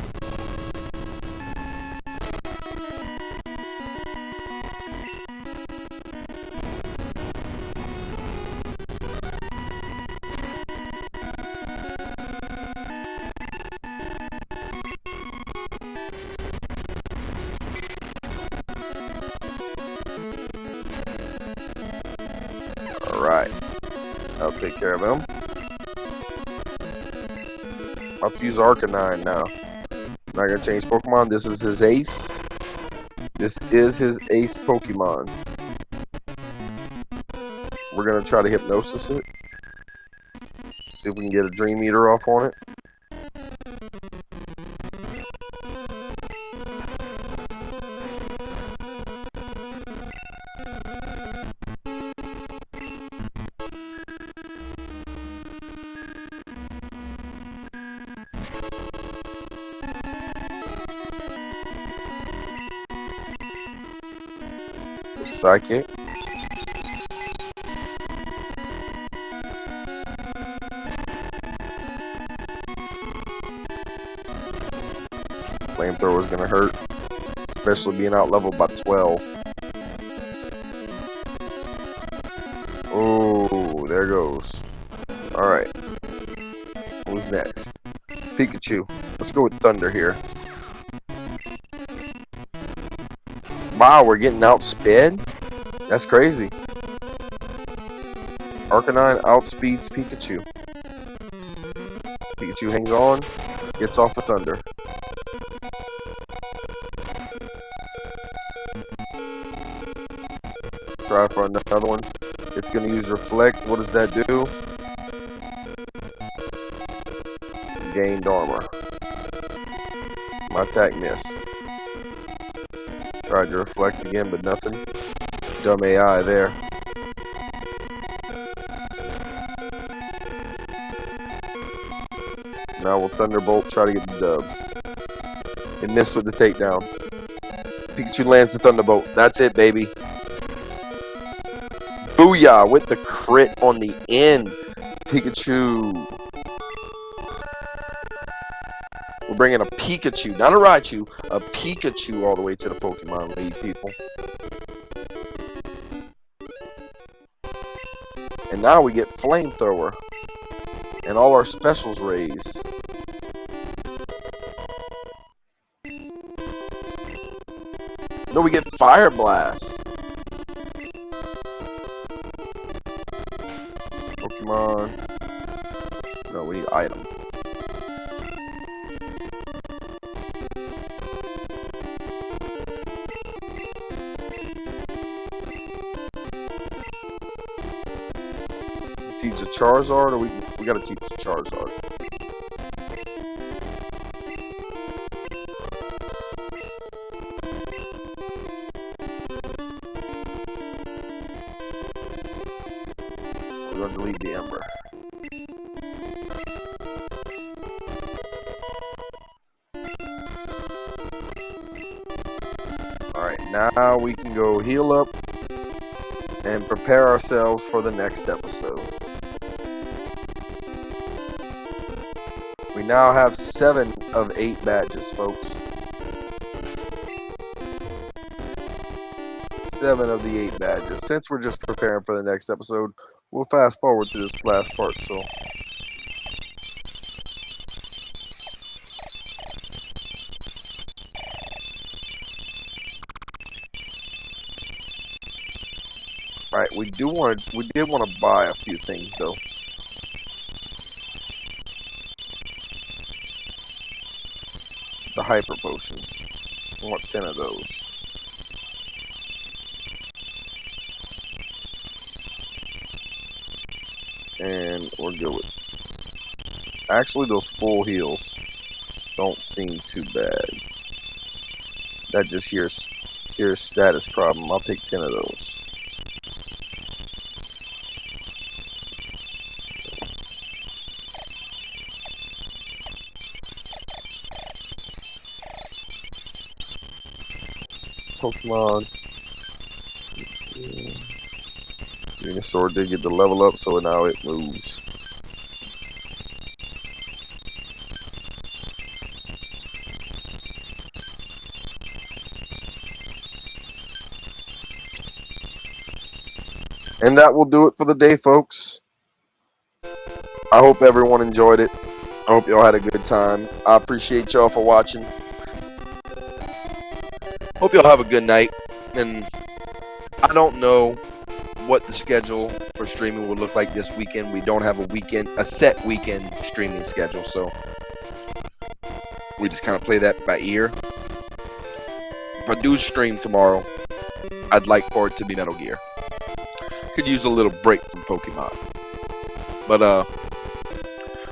Alright. I'll take care of him. I'll have to use Arcanine now. Not gonna change Pokemon. This is his ace. This is his ace Pokemon. We're gonna try to Hypnosis it. See if we can get a Dream Eater off on it. Psychic. Flamethrower is gonna hurt, especially being out leveled by 12. Oh, Who's next? Pikachu. Let's go with Thunder here. Wow, we're getting outsped? That's crazy. Arcanine outspeeds Pikachu. Pikachu hangs on, gets off of Thunder. Try for another one. It's going to use Reflect. What does that do? Gained armor. My attack missed. Tried to Reflect again, but nothing. Dumb AI there. Now we'll Thunderbolt, try to get the dub. It missed with the takedown. Pikachu lands the Thunderbolt. That's it, baby. Booyah with the crit on the end. Pikachu. We're bringing a Pikachu, not a Raichu, a Pikachu all the way to the Pokemon League, people. And now we get Flamethrower. And all our specials raise. No, we get Fire Blast. Pokemon. No, we need item. Teach a Charizard, or we gotta teach a Charizard. We're gonna delete the Ember. Alright, now we can go heal up and prepare ourselves for the next episode. We now have 7 of 8 badges, folks. 7 of the 8 badges. Since we're just preparing for the next episode, we'll fast forward to this last part. So, all right, we did want to buy a few things though. The Hyper Potions. I want 10 of those. And we're good with. Actually, those full heals don't seem too bad. That just here's status problem. I'll take 10 of those. Pokemon. Venusaur did get the level up, so now it moves. And that will do it for the day, folks. I hope everyone enjoyed it. I hope y'all had a good time. I appreciate y'all for watching. Hope y'all have a good night. And I don't know what the schedule for streaming will look like this weekend. We don't have a set weekend streaming schedule, so we just kind of play that by ear. If I do stream tomorrow, I'd like for it to be Metal Gear. Could use a little break from Pokemon. But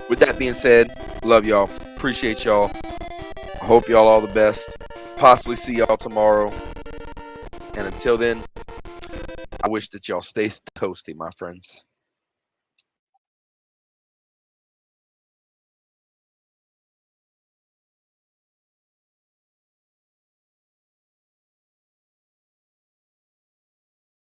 with that being said, love y'all. Appreciate y'all. I hope y'all all the best. Possibly see y'all tomorrow. And until then, I wish that y'all stay toasty, my friends.